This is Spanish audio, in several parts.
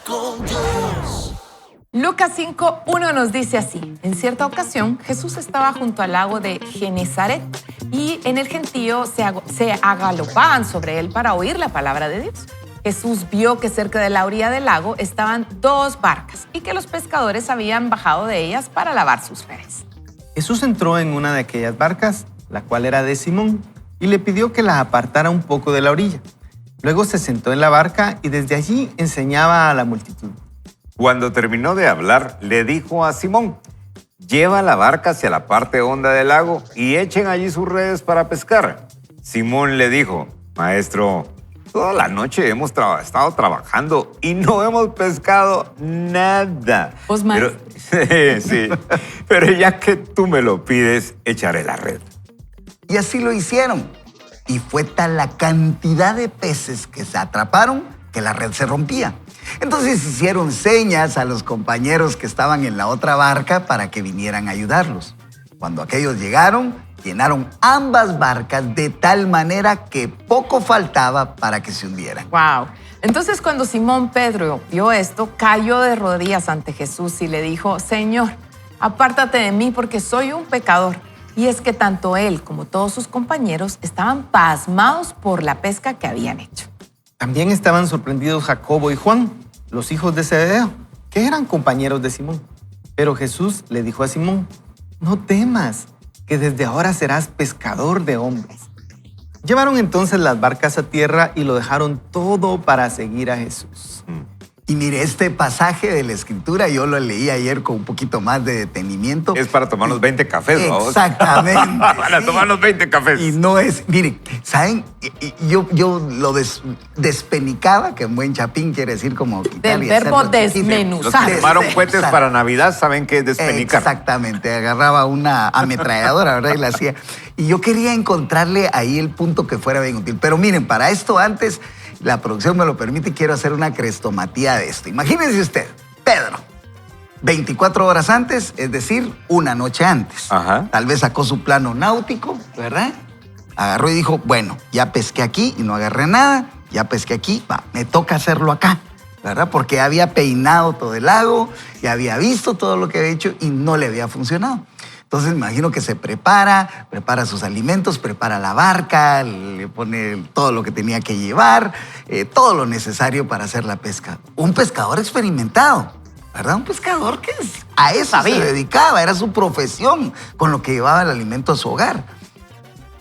con Dios. Lucas 5:1 nos dice así: en cierta ocasión Jesús estaba junto al lago de Genesaret y en el gentío se agalopaban sobre él para oír la palabra de Dios. Jesús vio que cerca de la orilla del lago estaban 2 barcas y que los pescadores habían bajado de ellas para lavar sus redes. Jesús entró en una de aquellas barcas, la cual era de Simón, y le pidió que la apartara un poco de la orilla. Luego se sentó en la barca y desde allí enseñaba a la multitud. Cuando terminó de hablar, le dijo a Simón: lleva la barca hacia la parte honda del lago y echen allí sus redes para pescar. Simón le dijo: maestro, toda la noche hemos estado trabajando y no hemos pescado nada. ¿Vos, maestro? Sí, pero ya que tú me lo pides, echaré la red. Y así lo hicieron. Y fue tal la cantidad de peces que se atraparon que la red se rompía. Entonces hicieron señas a los compañeros que estaban en la otra barca para que vinieran a ayudarlos. Cuando aquellos llegaron, llenaron ambas barcas de tal manera que poco faltaba para que se hundieran. ¡Wow! Entonces, cuando Simón Pedro vio esto, cayó de rodillas ante Jesús y le dijo: Señor, apártate de mí porque soy un pecador. Y es que tanto él como todos sus compañeros estaban pasmados por la pesca que habían hecho. También estaban sorprendidos Jacobo y Juan, los hijos de Zebedeo, que eran compañeros de Simón. Pero Jesús le dijo a Simón: no temas, que desde ahora serás pescador de hombres. Llevaron entonces las barcas a tierra y lo dejaron todo para seguir a Jesús. Y mire, este pasaje de la Escritura yo lo leí ayer con un poquito más de detenimiento. Es para tomarnos 20 cafés, ¿no? Exactamente. Para sí. tomarnos 20 cafés. Y no es, mire, ¿saben? Yo lo despenicaba, que en buen chapín quiere decir como quitar Del y hacer verbo lo chiquito. desmenuzar. Los que tomaron cohetes Exacto. para Navidad saben qué es despenicar. Exactamente, agarraba una ametralladora, ¿verdad? Y la hacía. Y yo quería encontrarle ahí el punto que fuera bien útil. Pero miren, para esto antes, la producción me lo permite, quiero hacer una crestomatía de esto. Imagínense usted, Pedro, 24 horas antes, es decir, una noche antes. Ajá. Tal vez sacó su plano náutico, ¿verdad? Agarró y dijo: bueno, ya pesqué aquí y no agarré nada, ya pesqué aquí, va, me toca hacerlo acá, ¿verdad? Porque había peinado todo el lago, ya había visto todo lo que había hecho y no le había funcionado. Entonces me imagino que se prepara sus alimentos, prepara la barca, le pone todo lo que tenía que llevar, todo lo necesario para hacer la pesca. Un pescador experimentado, ¿verdad? Un pescador que a eso se dedicaba, era su profesión, con lo que llevaba el alimento a su hogar.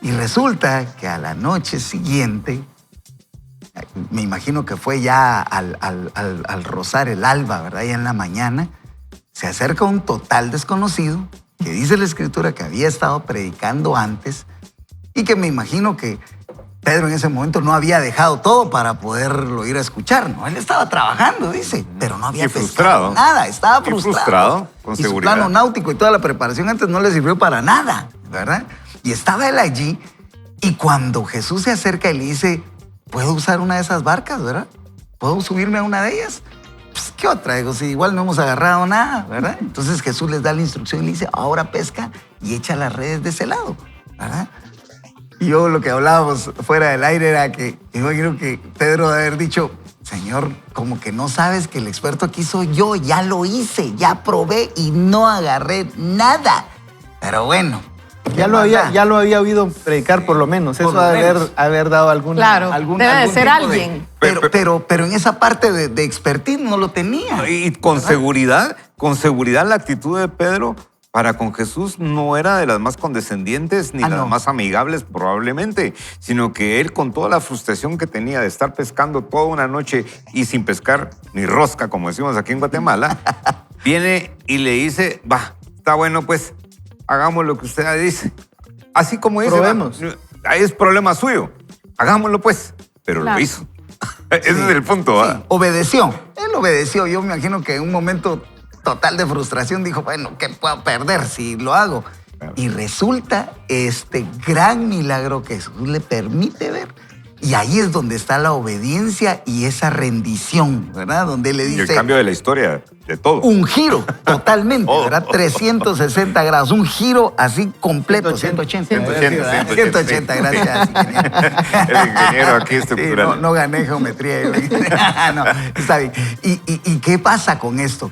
Y resulta que a la noche siguiente, me imagino que fue ya al rozar el alba, ¿verdad? Ya en la mañana, se acerca un total desconocido que dice la Escritura que había estado predicando antes y que me imagino que Pedro en ese momento no había dejado todo para poderlo ir a escuchar, ¿no? Él estaba trabajando, dice, pero no había pescado nada, estaba frustrado. Con y seguridad. su plano náutico y toda la preparación antes no le sirvió para nada, ¿verdad? Y estaba él allí y cuando Jesús se acerca y le dice: ¿puedo usar una de esas barcas, verdad? ¿Puedo subirme a una de ellas? Pues, ¿qué otra? Digo, si igual no hemos agarrado nada, ¿verdad? Entonces Jesús les da la instrucción y le dice: ahora pesca y echa las redes de ese lado, ¿verdad? Y yo lo que hablábamos fuera del aire era que yo creo que Pedro debe haber dicho: Señor, como que no sabes que el experto aquí soy yo, ya lo hice, ya probé y no agarré nada. Pero bueno. Ya lo había oído predicar por lo menos. Por Eso lo menos. haber dado alguna... Claro, algún debe de ser tipo alguien. Pero en esa parte de expertise no lo tenía. Y con seguridad la actitud de Pedro para con Jesús no era de las más condescendientes ni las no. más amigables probablemente, sino que él, con toda la frustración que tenía de estar pescando toda una noche y sin pescar ni rosca, como decimos aquí en Guatemala, viene y le dice: va, está bueno, pues hagamos lo que usted dice. Así como dice, Probemos. Ahí es problema suyo, hagámoslo pues, pero Claro. lo hizo. Ese es el punto, ¿va? Sí, obedeció. Él obedeció. Yo me imagino que en un momento total de frustración dijo: bueno, ¿qué puedo perder si lo hago? Claro. Y resulta este gran milagro que Jesús le permite ver. Y ahí es donde está la obediencia y esa rendición, ¿verdad? Donde él le Y dice... el cambio de la historia de todo. Un giro totalmente, Todo. ¿verdad? 360 grados, un giro así completo, 180. 180, gracias. El ingeniero aquí Sí, estructural. no gané geometría. No, está bien. ¿Y qué pasa con esto?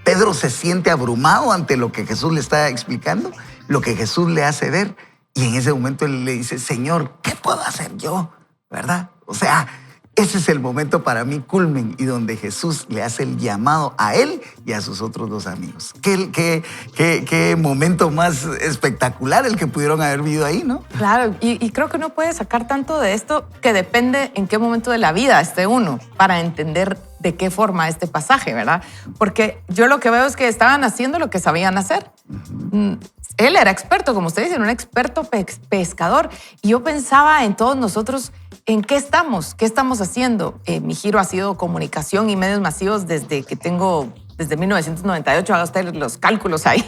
Pedro se siente abrumado ante lo que Jesús le está explicando, lo que Jesús le hace ver. Y en ese momento él le dice, Señor, ¿qué puedo hacer yo? ¿Verdad? O sea, ese es el momento para mí culmen y donde Jesús le hace el llamado a él y a sus otros dos amigos. Qué momento más espectacular el que pudieron haber vivido ahí, ¿no? Claro, y creo que uno puede sacar tanto de esto que depende en qué momento de la vida esté uno para entender de qué forma este pasaje, ¿verdad? Porque yo lo que veo es que estaban haciendo lo que sabían hacer. Él era experto, como ustedes dicen, un experto pescador. Y yo pensaba en todos nosotros, ¿en qué estamos haciendo? Mi giro ha sido comunicación y medios masivos desde 1998, haga usted los cálculos ahí.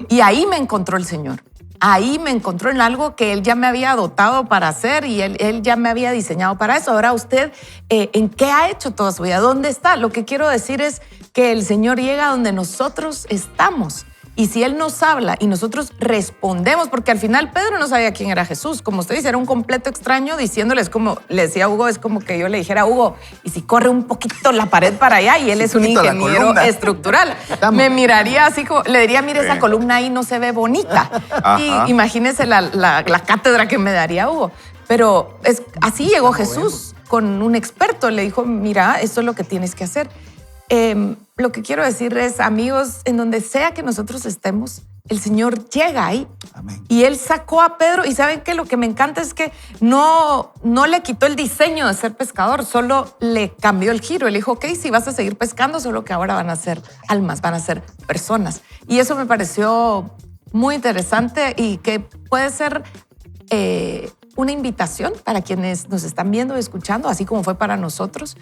Y ahí me encontró el Señor. Ahí me encontró en algo que Él ya me había dotado para hacer y Él ya me había diseñado para eso. Ahora usted, ¿en qué ha hecho toda su vida? ¿Dónde está? Lo que quiero decir es que el Señor llega donde nosotros estamos. Y si Él nos habla y nosotros respondemos, porque al final Pedro no sabía quién era Jesús, como usted dice, era un completo extraño diciéndoles, como le decía a Hugo, es como que yo le dijera a Hugo, y si corre un poquito la pared para allá y él es un Poquito la ingeniero columna. estructural, me miraría así como, le diría, mire, esa columna ahí no se ve bonita. Ajá. Y imagínese la cátedra que me daría Hugo. Pero así llegó Jesús con un experto, le dijo, mira, esto es lo que tienes que hacer. Lo que quiero decir es, amigos, en donde sea que nosotros estemos, el Señor llega ahí. Amén. Y Él sacó a Pedro y ¿saben qué? Lo que me encanta es que no le quitó el diseño de ser pescador, solo le cambió el giro. Él dijo, ok, sí vas a seguir pescando, solo que ahora van a ser almas, van a ser personas. Y eso me pareció muy interesante y que puede ser una invitación para quienes nos están viendo y escuchando, así como fue para nosotros.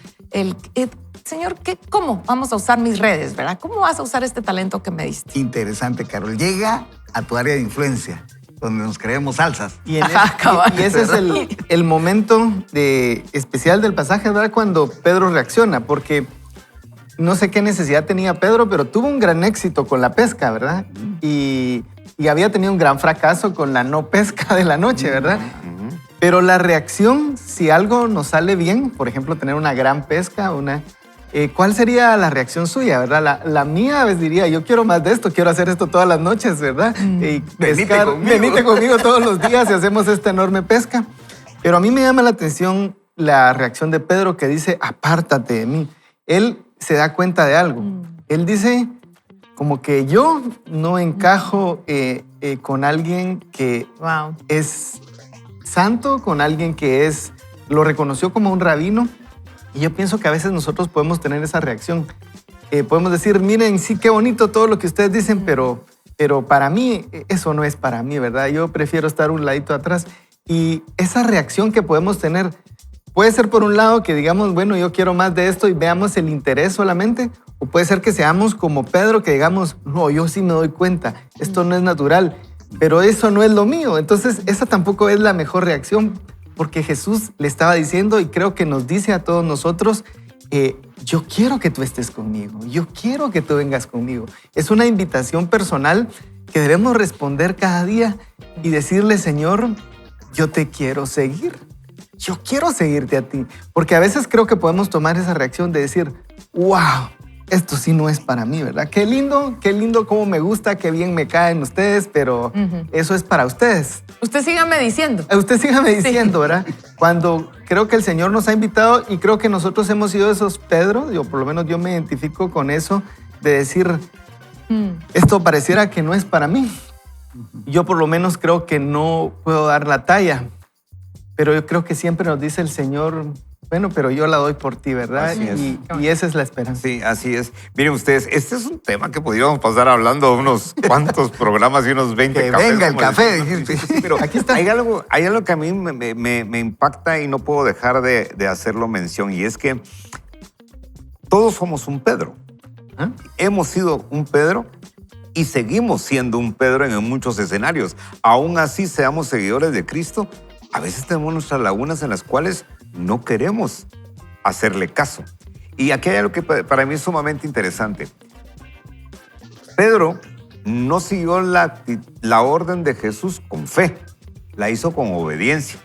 Señor, ¿cómo vamos a usar mis redes, verdad? ¿Cómo vas a usar este talento que me diste? Interesante, Carol. Llega a tu área de influencia, donde nos creemos salsas. Y, Cabal. y ese es el momento especial del pasaje, ¿verdad? Cuando Pedro reacciona, porque no sé qué necesidad tenía Pedro, pero tuvo un gran éxito con la pesca, ¿verdad? Y había tenido un gran fracaso con la no pesca de la noche, ¿verdad? Pero la reacción, si algo nos sale bien, por ejemplo, tener una gran pesca, ¿cuál sería la reacción suya, verdad? La mía, pues, diría, yo quiero más de esto, quiero hacer esto todas las noches, ¿verdad? Y venite conmigo todos los días y hacemos esta enorme pesca. Pero a mí me llama la atención la reacción de Pedro que dice, apártate de mí. Él se da cuenta de algo. Él dice, como que yo no encajo con alguien que Wow. es santo, con alguien que lo reconoció como un rabino. Y yo pienso que a veces nosotros podemos tener esa reacción. Podemos decir, miren, sí, qué bonito todo lo que ustedes dicen, pero para mí, eso no es para mí, ¿verdad? Yo prefiero estar un ladito atrás. Y esa reacción que podemos tener puede ser por un lado que digamos, bueno, yo quiero más de esto y veamos el interés solamente, o puede ser que seamos como Pedro, que digamos, no, yo sí me doy cuenta, esto no es natural, pero eso no es lo mío. Entonces, esa tampoco es la mejor reacción, porque Jesús le estaba diciendo, y creo que nos dice a todos nosotros, yo quiero que tú estés conmigo, yo quiero que tú vengas conmigo. Es una invitación personal que debemos responder cada día y decirle, Señor, yo te quiero seguir. Yo quiero seguirte a ti. Porque a veces creo que podemos tomar esa reacción de decir, wow, esto sí no es para mí, ¿verdad? Qué lindo, cómo me gusta, qué bien me caen ustedes, pero eso es para ustedes. Usted sígame diciendo. Usted sígame diciendo, ¿verdad? Cuando creo que el Señor nos ha invitado y creo que nosotros hemos sido esos Pedro, o por lo menos yo me identifico con eso, de decir, esto pareciera que no es para mí. Yo por lo menos creo que no puedo dar la talla, pero yo creo que siempre nos dice el Señor, bueno, pero yo la doy por ti, ¿verdad? Así es. Y esa es la esperanza. Sí, así es. Miren ustedes, este es un tema que podríamos pasar hablando de unos cuantos programas y unos 20 Que cafés. venga el como café, decimos. dijiste. Sí, pero Aquí está. hay algo que a mí me impacta y no puedo dejar de hacerlo mención, y es que todos somos un Pedro. ¿Ah? Hemos sido un Pedro y seguimos siendo un Pedro en muchos escenarios. Aún así seamos seguidores de Cristo, a veces tenemos nuestras lagunas en las cuales no queremos hacerle caso. Y aquí hay algo que para mí es sumamente interesante. Pedro no siguió la orden de Jesús con fe, la hizo con obediencia.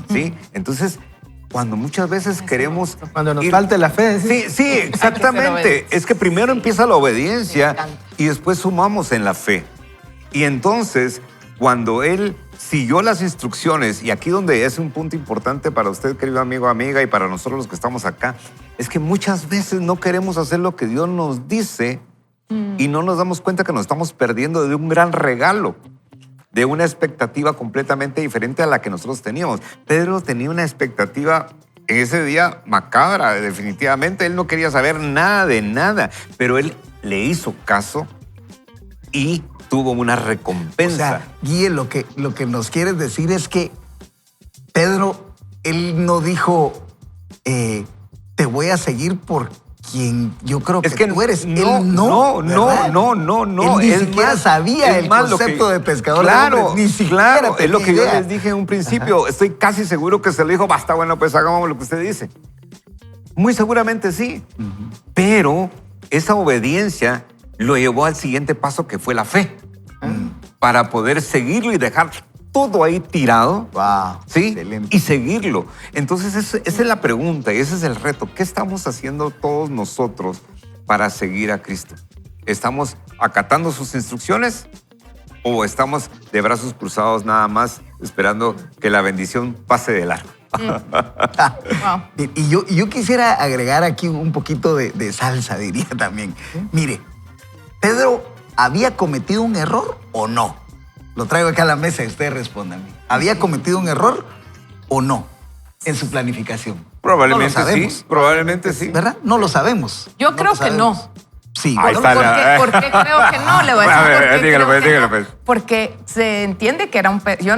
¿Sí? Entonces, cuando muchas veces queremos... Cuando nos falte la fe. Sí, exactamente. obedientes. Es que primero empieza la Me obediencia encanta. y después sumamos en la fe. Y entonces, cuando él siguió las instrucciones, y aquí donde es un punto importante para usted, querido amigo, amiga, y para nosotros los que estamos acá, es que muchas veces no queremos hacer lo que Dios nos dice y no nos damos cuenta que nos estamos perdiendo de un gran regalo, de una expectativa completamente diferente a la que nosotros teníamos. Pedro tenía una expectativa en ese día macabra, definitivamente. Él no quería saber nada de nada, pero él le hizo caso y tuvo una O recompensa. sea, Guille, lo que nos quieres decir es que Pedro, él no dijo, te voy a seguir por quien yo creo que, tú eres. No, Él no, ¿verdad? no. Él ni Es siquiera más, sabía es el más, lo concepto que- de pescador de Claro, hombres, ni siquiera claro, es lo que tenía yo idea. les dije en un principio. Estoy casi seguro que se le dijo, basta, bueno, pues hagamos lo que usted dice. Muy seguramente sí. Pero esa obediencia lo llevó al siguiente paso, que fue la fe. Para poder seguirlo y dejar todo ahí tirado. Wow, ¿Sí? excelente. Y seguirlo. Entonces, esa es la pregunta y ese es el reto. ¿Qué estamos haciendo todos nosotros para seguir a Cristo? ¿Estamos acatando sus instrucciones o estamos de brazos cruzados nada más esperando que la bendición pase de largo? Wow. Y yo quisiera agregar aquí un poquito de salsa, diría también. Mire, ¿Pedro había cometido un error o no? Lo traigo acá a la mesa y ustedes respondan. ¿Había cometido un error o no en su planificación? Probablemente No lo sabemos. sí. Probablemente sí. ¿Verdad? No lo sabemos. Yo No creo lo que no. sabemos. Sí. Ahí ¿no? está. ¿Por qué creo que no? Le voy a decir A ver, por qué dígalo, creo pues, que dígalo, no. pues. Porque se entiende que era yo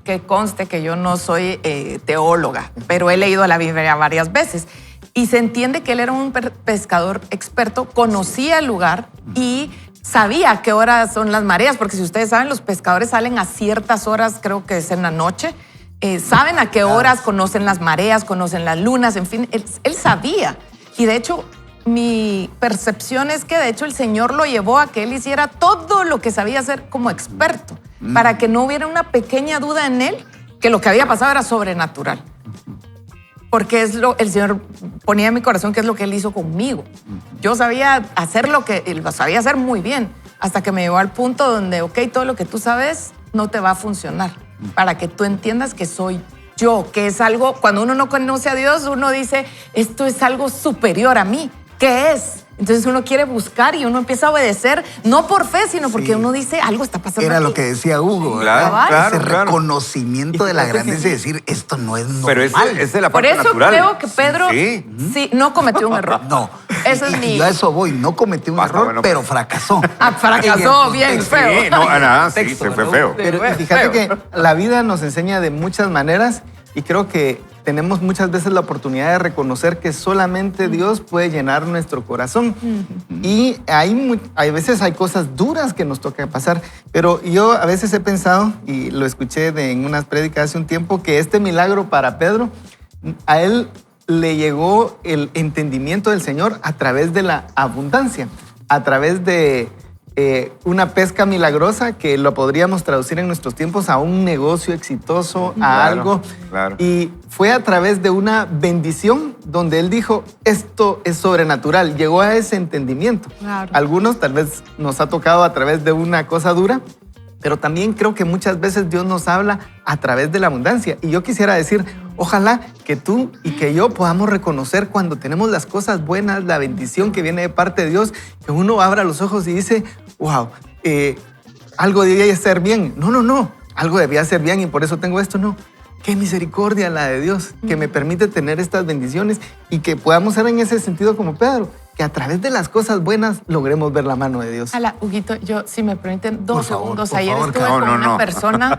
que conste que yo no soy teóloga, pero he leído la Biblia varias veces. Y se entiende que él era un pescador experto, conocía el lugar y sabía a qué horas son las mareas, porque si ustedes saben, los pescadores salen a ciertas horas, creo que es en la noche, saben a qué horas, conocen las mareas, conocen las lunas, en fin, él sabía. Y de hecho, mi percepción es que de hecho el Señor lo llevó a que él hiciera todo lo que sabía hacer como experto, para que no hubiera una pequeña duda en él que lo que había pasado era sobrenatural. Porque el Señor ponía en mi corazón que es lo que Él hizo conmigo. Yo sabía hacer lo que Él sabía hacer muy bien, hasta que me llevó al punto donde, ok, todo lo que tú sabes no te va a funcionar, para que tú entiendas que soy yo, que es algo, cuando uno no conoce a Dios, uno dice, esto es algo superior a mí. ¿Qué es? Entonces uno quiere buscar y uno empieza a obedecer, no por fe, sino porque uno dice, algo está pasando Era aquí. lo que decía Hugo, Claro, ¿verdad? claro, Ese claro. reconocimiento de la grandeza y decir, esto no es normal. Pero esa es la Por parte eso natural. creo que Pedro sí, no cometió un error. No. Eso es y mi... yo a eso voy. No cometió un Basta, error, bueno, pero fracasó. Ah, fracasó En el bien contexto. feo. Sí, no, nada, sí, Texto, se fue ¿no? feo. Pero Feo. fíjate que la vida nos enseña de muchas maneras y creo que tenemos muchas veces la oportunidad de reconocer que solamente Dios puede llenar nuestro corazón. Y hay veces hay cosas duras que nos toca pasar, pero yo a veces he pensado, y lo escuché en unas prédicas hace un tiempo, que este milagro para Pedro, a él le llegó el entendimiento del Señor a través de la abundancia, a través de una pesca milagrosa que lo podríamos traducir en nuestros tiempos a un negocio exitoso, a Claro, algo. claro. Y fue a través de una bendición donde él dijo, esto es sobrenatural. Llegó a ese entendimiento. Claro. Algunos tal vez nos ha tocado a través de una cosa dura, pero también creo que muchas veces Dios nos habla a través de la abundancia. Y yo quisiera decir, ojalá que tú y que yo podamos reconocer cuando tenemos las cosas buenas, la bendición que viene de parte de Dios, que uno abra los ojos y dice, wow, algo debía ser bien. No, algo debía ser bien y por eso tengo esto. No, qué misericordia la de Dios, que me permite tener estas bendiciones y que podamos ser en ese sentido como Pedro, que a través de las cosas buenas logremos ver la mano de Dios. Hola, Huguito, yo, si me permiten, Por 2 favor, segundos. por Ayer favor, estuve Carlos. con No, una no. persona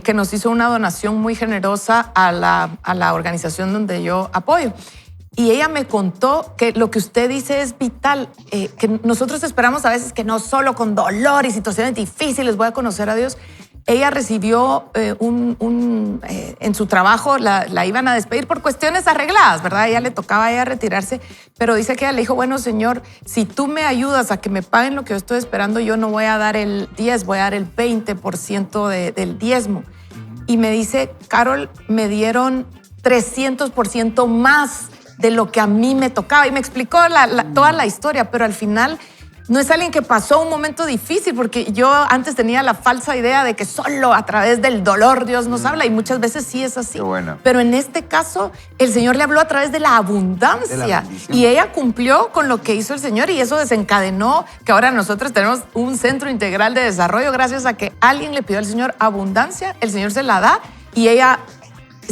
que nos hizo una donación muy generosa a la organización donde yo apoyo. Y ella me contó que lo que usted dice es vital, que nosotros esperamos a veces que no solo con dolor y situaciones difíciles voy a conocer a Dios. ella recibió en su trabajo, la iban a despedir por cuestiones arregladas, ¿verdad? Ella le tocaba a ella retirarse, pero dice que ella le dijo, bueno, Señor, si tú me ayudas a que me paguen lo que yo estoy esperando, yo no voy a dar el 10, voy a dar el 20% del diezmo. Y me dice, Carol, me dieron 300% más de lo que a mí me tocaba. Y me explicó toda la historia, pero al final no es alguien que pasó un momento difícil, porque yo antes tenía la falsa idea de que solo a través del dolor Dios nos habla, y muchas veces sí es así. Qué bueno. Pero en este caso, el Señor le habló a través de la abundancia. De la bendición. Y ella cumplió con lo que hizo el Señor, y eso desencadenó que ahora nosotros tenemos un centro integral de desarrollo gracias a que alguien le pidió al Señor abundancia, el Señor se la da y ella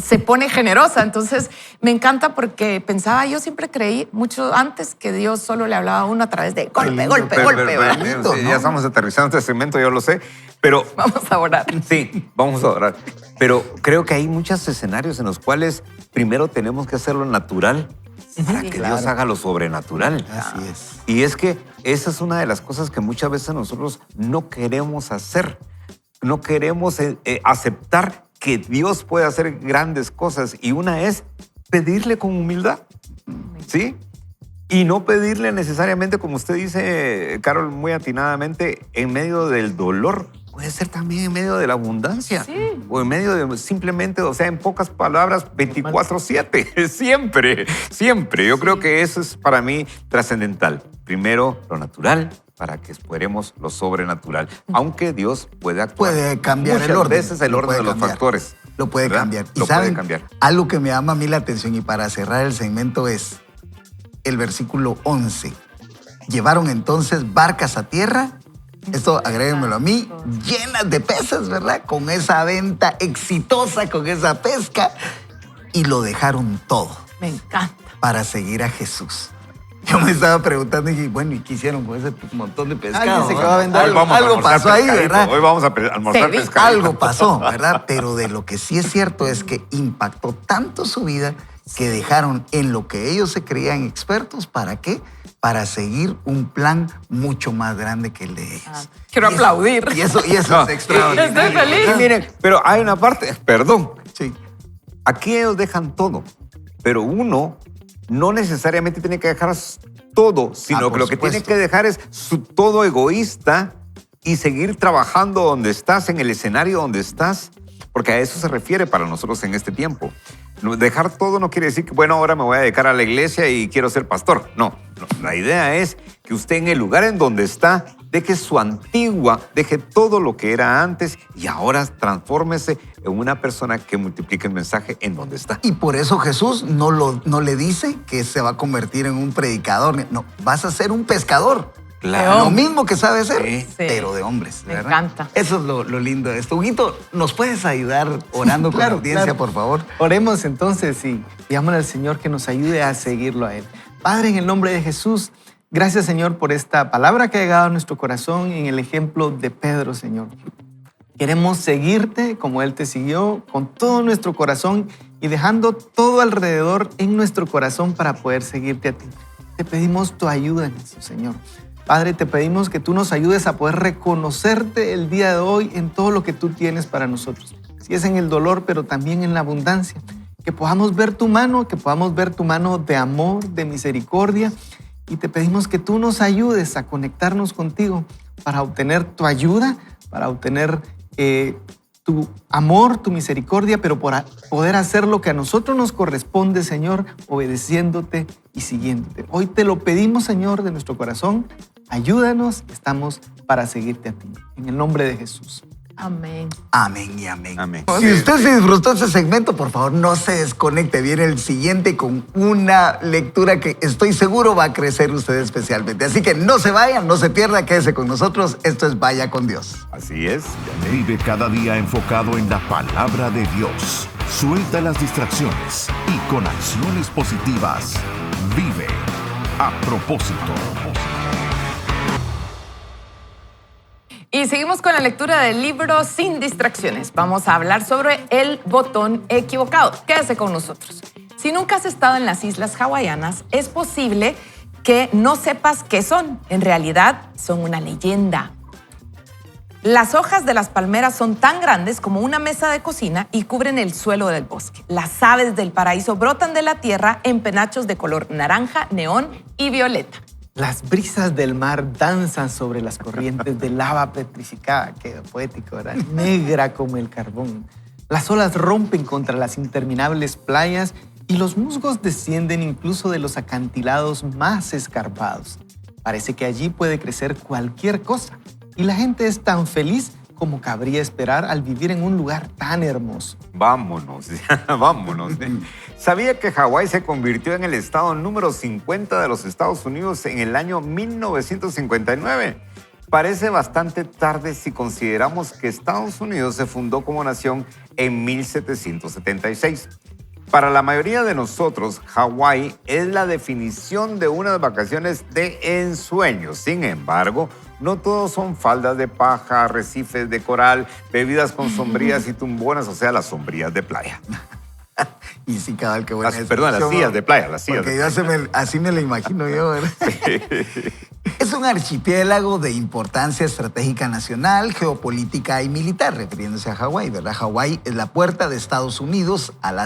se pone generosa. Entonces me encanta, porque pensaba, yo siempre creí mucho antes que Dios solo le hablaba a uno a través de golpe, golpe, golpe. ¿verdad? lindo, Sí, ¿no? ya estamos aterrizando este segmento, yo lo sé, pero Vamos a orar. sí, vamos a orar. Pero creo que hay muchos escenarios en los cuales primero tenemos que hacerlo natural para que Dios haga lo sobrenatural. Así es. Y es que esa es una de las cosas que muchas veces nosotros no queremos hacer. No queremos aceptar que Dios puede hacer grandes cosas. Y una es pedirle con humildad, ¿sí? Y no pedirle necesariamente, como usted dice, Carol, muy atinadamente, en medio del dolor. Puede ser también en medio de la abundancia. Sí. O en medio de simplemente, o sea, en pocas palabras, 24/7. Siempre, siempre. Yo creo que eso es para mí trascendental. Primero, lo natural, para que esperemos lo sobrenatural. Aunque Dios puede actuar. Puede cambiar Muchas el orden. veces el Lo orden puede de los cambiar. factores. Lo puede ¿verdad? cambiar. ¿Y Lo saben? puede cambiar. Algo que me llama a mí la atención, y para cerrar el segmento, es el versículo 11. Llevaron entonces barcas a tierra, esto agréguenmelo a mí, llenas de peces, ¿verdad? Con esa venta exitosa, con esa pesca, y lo dejaron todo Me encanta. para seguir a Jesús. Yo me estaba preguntando y dije, bueno, ¿y qué hicieron con ese montón de pescado? Alguien se no? quedó a vender. Hoy vamos a Algo almorzar pasó ahí, pescadito. ¿verdad? Hoy vamos a almorzar Sí, pescadito. Algo pasó, ¿verdad? Pero de lo que sí es cierto es que impactó tanto su vida que dejaron en lo que ellos se creían expertos. ¿Para qué? Para seguir un plan mucho más grande que el de ellos. Quiero Y eso- aplaudir. Y eso No, es extraordinario. Estoy feliz. Y miren, pero hay una parte, perdón, Sí. aquí ellos dejan todo, pero uno no necesariamente tiene que dejar todo, sino por que lo que tiene supuesto. que dejar es su todo egoísta y seguir trabajando donde estás, en el escenario donde estás, porque a eso se refiere para nosotros en este tiempo. Dejar todo no quiere decir que, bueno, ahora me voy a dedicar a la iglesia y quiero ser pastor. No, la idea es que usted en el lugar en donde está, deje su antigua, deje todo lo que era antes y ahora transfórmese en una persona que multiplique el mensaje en donde está. Y por eso Jesús no le dice que se va a convertir en un predicador. No, vas a ser un pescador. Claro. Lo mismo que sabe hacer, Sí. pero de hombres. Me ¿verdad? encanta. Eso es lo lindo de esto. Huguito, ¿nos puedes ayudar orando con la audiencia, por favor? Oremos entonces y pidámosle al Señor que nos ayude a seguirlo a Él. Padre, en el nombre de Jesús, gracias, Señor, por esta palabra que ha llegado a nuestro corazón en el ejemplo de Pedro, Señor. Queremos seguirte como Él te siguió, con todo nuestro corazón y dejando todo alrededor en nuestro corazón para poder seguirte a ti. Te pedimos tu ayuda en eso, Señor. Padre, te pedimos que tú nos ayudes a poder reconocerte el día de hoy en todo lo que tú tienes para nosotros. Si es en el dolor, pero también en la abundancia. Que podamos ver tu mano, de amor, de misericordia. Y te pedimos que tú nos ayudes a conectarnos contigo para obtener tu ayuda, para obtener tu amor, tu misericordia, pero para poder hacer lo que a nosotros nos corresponde, Señor, obedeciéndote y siguiéndote. Hoy te lo pedimos, Señor, de nuestro corazón. Ayúdanos, estamos para seguirte a ti. En el nombre de Jesús. Amén. Amén y amén. Amén. Si usted se disfrutó de ese segmento, por favor, no se desconecte. Viene el siguiente con una lectura que estoy seguro va a crecer usted especialmente. Así que no se vayan, no se pierda, quédese con nosotros. Esto es Vaya con Dios. Así es. Vive cada día enfocado en la palabra de Dios. Suelta las distracciones y con acciones positivas, vive a propósito. Y seguimos con la lectura del libro Sin Distracciones. Vamos a hablar sobre el botón equivocado. Quédese con nosotros. Si nunca has estado en las islas hawaianas, es posible que no sepas qué son. En realidad, son una leyenda. Las hojas de las palmeras son tan grandes como una mesa de cocina y cubren el suelo del bosque. Las aves del paraíso brotan de la tierra en penachos de color naranja, neón y violeta. Las brisas del mar danzan sobre las corrientes de lava petrificada, qué poético, ¿verdad? Negra como el carbón. Las olas rompen contra las interminables playas y los musgos descienden incluso de los acantilados más escarpados. Parece que allí puede crecer cualquier cosa y la gente es tan feliz como cabría esperar al vivir en un lugar tan hermoso. Vámonos, vámonos. ¿Sabía que Hawái se convirtió en el estado número 50 de los Estados Unidos en el año 1959? Parece bastante tarde si consideramos que Estados Unidos se fundó como nación en 1776. Para la mayoría de nosotros, Hawái es la definición de unas vacaciones de ensueño. Sin embargo, no todos son faldas de paja, arrecifes de coral, bebidas con sombrías y tumbonas, o sea, las sombrías de playa. Y sí, cabal, qué buena Perdón, las sillas de playa, las sillas. Porque así me lo imagino yo, ¿verdad? Es un archipiélago de importancia estratégica nacional, geopolítica y militar, refiriéndose a Hawái, ¿verdad? Hawái es la puerta de Estados Unidos al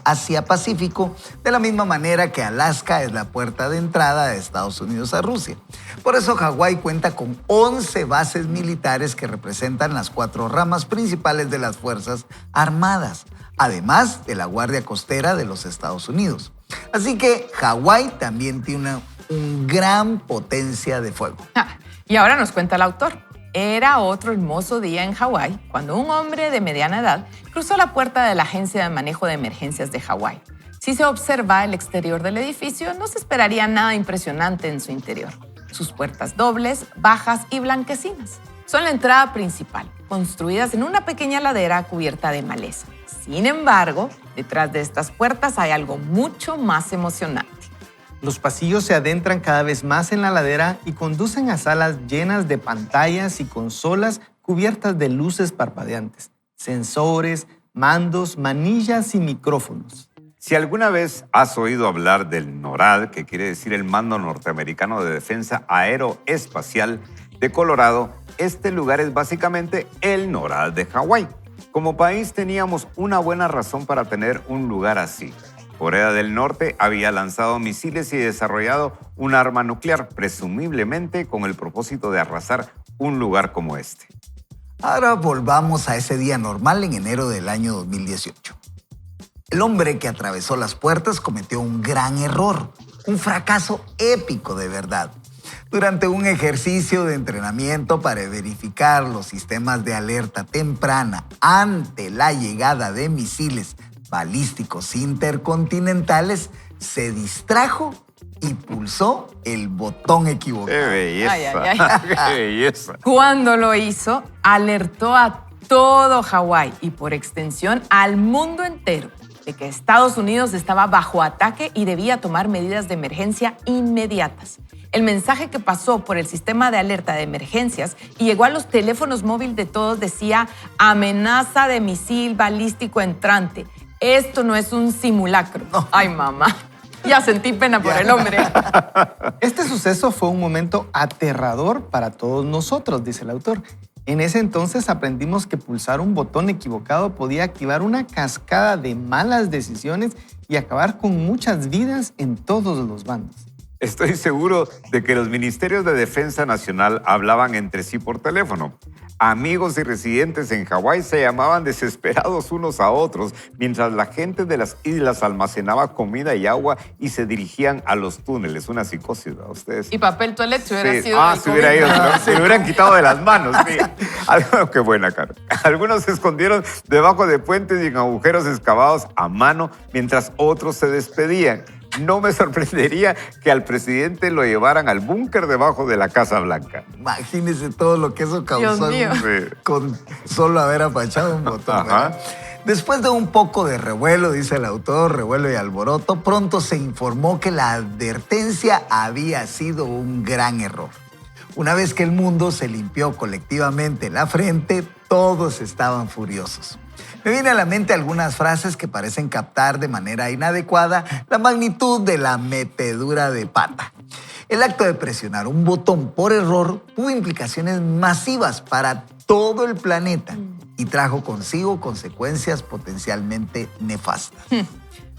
Asia-Pacífico, de la misma manera que Alaska es la puerta de entrada de Estados Unidos a Rusia. Por eso Hawái cuenta con 11 bases militares que representan las 4 ramas principales de las Fuerzas Armadas, además de la Guardia Costera de los Estados Unidos. Así que Hawái también tiene un gran potencia de fuego. Y ahora nos cuenta el autor. Era otro hermoso día en Hawái cuando un hombre de mediana edad cruzó la puerta de la Agencia de Manejo de Emergencias de Hawái. Si se observa el exterior del edificio, no se esperaría nada impresionante en su interior. Sus puertas dobles, bajas y blanquecinas. Son la entrada principal, construidas en una pequeña ladera cubierta de maleza. Sin embargo, detrás de estas puertas hay algo mucho más emocionante. Los pasillos se adentran cada vez más en la ladera y conducen a salas llenas de pantallas y consolas cubiertas de luces parpadeantes, sensores, mandos, manillas y micrófonos. Si alguna vez has oído hablar del NORAD, que quiere decir el Mando Norteamericano de Defensa Aeroespacial de Colorado, este lugar es básicamente el NORAD de Hawái. Como país teníamos una buena razón para tener un lugar así. Corea del Norte había lanzado misiles y desarrollado un arma nuclear, presumiblemente con el propósito de arrasar un lugar como este. Ahora volvamos a ese día normal en enero del año 2018. El hombre que atravesó las puertas cometió un gran error, un fracaso épico de verdad. Durante un ejercicio de entrenamiento para verificar los sistemas de alerta temprana ante la llegada de misiles balísticos intercontinentales, se distrajo y pulsó el botón equivocado. ¡Qué belleza! Ay, ay, ay. ¡Qué belleza! Cuando lo hizo, alertó a todo Hawái y por extensión al mundo entero de que Estados Unidos estaba bajo ataque y debía tomar medidas de emergencia inmediatas. El mensaje que pasó por el sistema de alerta de emergencias y llegó a los teléfonos móviles de todos decía: amenaza de misil balístico entrante. Esto no es un simulacro. No. Ay, mamá. Ya sentí pena por el hombre. Este suceso fue un momento aterrador para todos nosotros, dice el autor. En ese entonces aprendimos que pulsar un botón equivocado podía activar una cascada de malas decisiones y acabar con muchas vidas en todos los bandos. Estoy seguro de que los ministerios de Defensa Nacional hablaban entre sí por teléfono. Amigos y residentes en Hawái se llamaban desesperados unos a otros mientras la gente de las islas almacenaba comida y agua y se dirigían a los túneles. Una psicosis, ¿verdad? Ustedes. Y papel toalete se hubiera Sí. sido. Ah, se hubiera ido, ¿no? Se lo hubieran quitado de las manos. Sí. Qué buena, cara. Algunos se escondieron debajo de puentes y en agujeros excavados a mano mientras otros se despedían. No me sorprendería que al presidente lo llevaran al búnker debajo de la Casa Blanca. Imagínese todo lo que eso causó Dios mío. con solo haber apachado un botón. ¿Verdad? Después de un poco de revuelo, dice el autor, revuelo y alboroto, pronto se informó que la advertencia había sido un gran error. Una vez que el mundo se limpió colectivamente la frente, todos estaban furiosos. Me vienen a la mente algunas frases que parecen captar de manera inadecuada la magnitud de la metedura de pata. El acto de presionar un botón por error tuvo implicaciones masivas para todo el planeta y trajo consigo consecuencias potencialmente nefastas.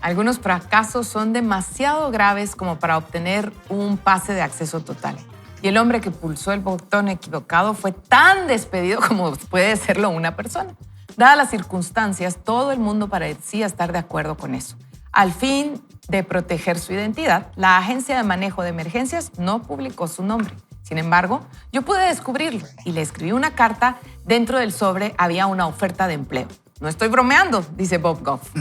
Algunos fracasos son demasiado graves como para obtener un pase de acceso total. Y el hombre que pulsó el botón equivocado fue tan despedido como puede serlo una persona. Dadas las circunstancias, todo el mundo parecía estar de acuerdo con eso. Al fin de proteger su identidad, la Agencia de Manejo de Emergencias no publicó su nombre. Sin embargo, yo pude descubrirlo y le escribí una carta. Dentro del sobre había una oferta de empleo. No estoy bromeando, dice Bob Goff.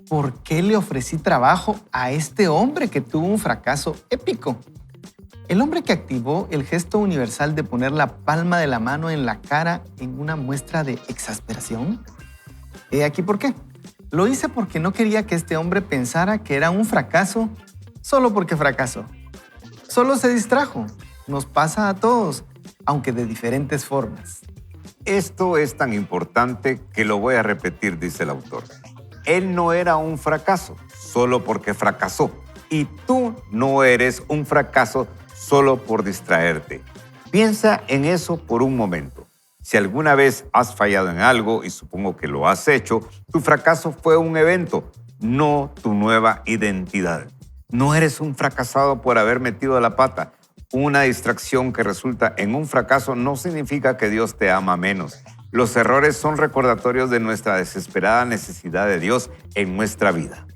¿Por qué le ofrecí trabajo a este hombre que tuvo un fracaso épico? El hombre que activó el gesto universal de poner la palma de la mano en la cara en una muestra de exasperación. He aquí por qué. Lo hice porque no quería que este hombre pensara que era un fracaso solo porque fracasó. Solo se distrajo. Nos pasa a todos, aunque de diferentes formas. Esto es tan importante que lo voy a repetir, dice el autor. Él no era un fracaso solo porque fracasó. Y tú no eres un fracaso solo por distraerte. Piensa en eso por un momento. Si alguna vez has fallado en algo, y supongo que lo has hecho, tu fracaso fue un evento, no tu nueva identidad. No eres un fracasado por haber metido la pata. Una distracción que resulta en un fracaso no significa que Dios te ama menos. Los errores son recordatorios de nuestra desesperada necesidad de Dios en nuestra vida.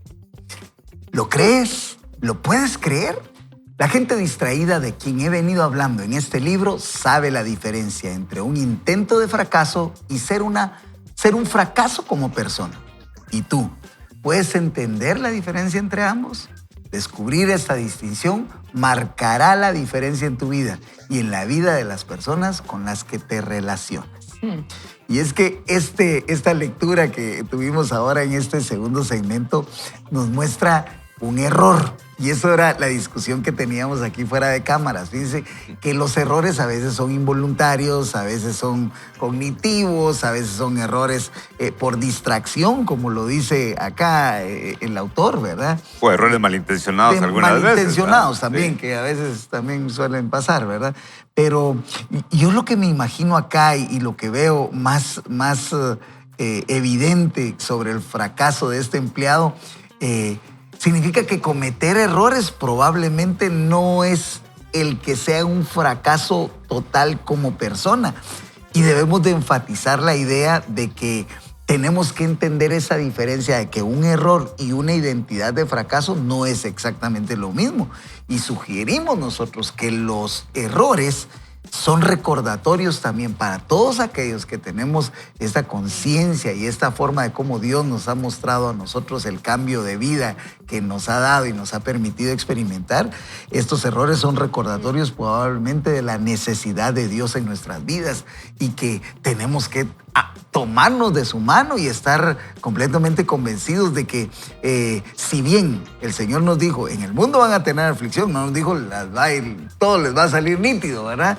¿Lo crees? ¿Lo puedes creer? La gente distraída de quien he venido hablando en este libro sabe la diferencia entre un intento de fracaso y ser un fracaso como persona. ¿Y tú? ¿Puedes entender la diferencia entre ambos? Descubrir esta distinción marcará la diferencia en tu vida y en la vida de las personas con las que te relacionas. Y es que esta lectura que tuvimos ahora en este segundo segmento nos muestra un error. Y eso era la discusión que teníamos aquí fuera de cámaras. Fíjense que los errores a veces son involuntarios, a veces son cognitivos, a veces son errores por distracción, como lo dice acá el autor, ¿verdad? O errores malintencionados algunas veces. Malintencionados también, Sí. que a veces también suelen pasar, ¿verdad? Pero yo lo que me imagino acá y lo que veo más evidente sobre el fracaso de este empleado significa que cometer errores probablemente no es el que sea un fracaso total como persona. Y debemos de enfatizar la idea de que tenemos que entender esa diferencia de que un error y una identidad de fracaso no es exactamente lo mismo. Y sugerimos nosotros que los errores son recordatorios también para todos aquellos que tenemos esta conciencia y esta forma de cómo Dios nos ha mostrado a nosotros el cambio de vida que nos ha dado y nos ha permitido experimentar. Estos errores son recordatorios probablemente de la necesidad de Dios en nuestras vidas y que tenemos que tomarnos de su mano y estar completamente convencidos de que si bien el Señor nos dijo, en el mundo van a tener aflicción, no nos dijo, todo les va a salir nítido, ¿verdad?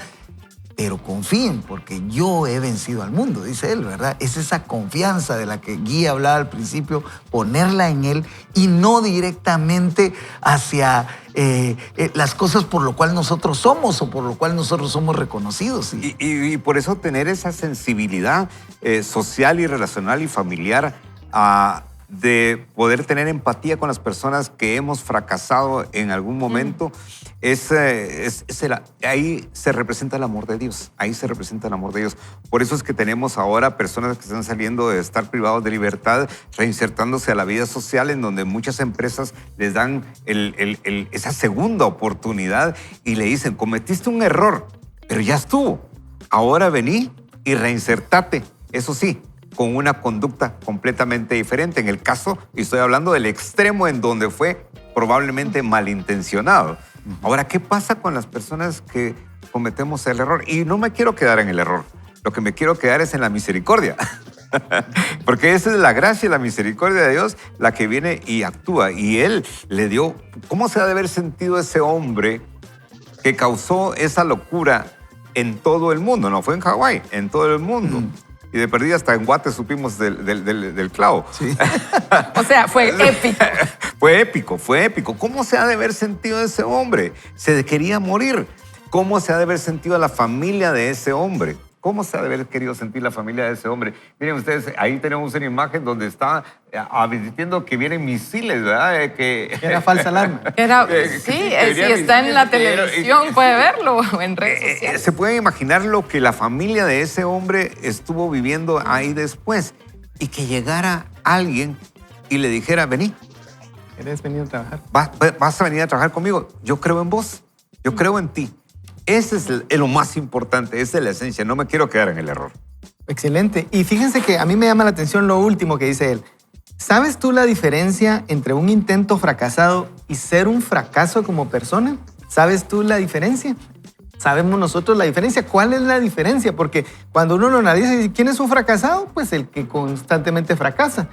Pero confíen porque yo he vencido al mundo, dice él, ¿verdad? Es esa confianza de la que Guy hablaba al principio, ponerla en él y no directamente hacia las cosas por lo cual nosotros somos o por lo cual nosotros somos reconocidos. Y por eso tener esa sensibilidad social y relacional y familiar de poder tener empatía con las personas que hemos fracasado en algún momento, ahí se representa el amor de Dios. Ahí se representa el amor de Dios. Por eso es que tenemos ahora personas que están saliendo de estar privados de libertad, reinsertándose a la vida social, en donde muchas empresas les dan esa segunda oportunidad y le dicen, cometiste un error, pero ya estuvo. Ahora vení y reinsertate. Eso sí, con una conducta completamente diferente. En el caso, y estoy hablando del extremo en donde fue probablemente malintencionado. Ahora, ¿qué pasa con las personas que cometemos el error? Y no me quiero quedar en el error. Lo que me quiero quedar es en la misericordia. Porque esa es la gracia y la misericordia de Dios la que viene y actúa. Y Él le dio... ¿Cómo se ha de haber sentido ese hombre que causó esa locura en todo el mundo? No fue en Hawái, en todo el mundo. Y de perdida hasta en Guate supimos del clavo. Sí. O sea, fue épico. Fue épico, fue épico. ¿Cómo se ha de haber sentido ese hombre? Se quería morir. ¿Cómo se ha de haber sentido la familia de ese hombre? ¿Cómo se ha de haber querido sentir la familia de ese hombre? Miren ustedes, ahí tenemos una imagen donde está advirtiendo que vienen misiles, ¿verdad? Era falsa alarma. Si está en la televisión, puede verlo en redes sociales. Se puede imaginar lo que la familia de ese hombre estuvo viviendo ahí después. Y que llegara alguien y le dijera, vení. ¿Querés venir a trabajar? Vas a venir a trabajar conmigo. Yo creo en vos. Yo creo en ti. Ese es lo más importante. Esa es la esencia. No me quiero quedar en el error. Excelente. Y fíjense que a mí me llama la atención lo último que dice él. ¿Sabes tú la diferencia entre un intento fracasado y ser un fracaso como persona? ¿Sabes tú la diferencia? ¿Sabemos nosotros la diferencia? ¿Cuál es la diferencia? Porque cuando uno lo analiza y dice, ¿quién es un fracasado? Pues el que constantemente fracasa.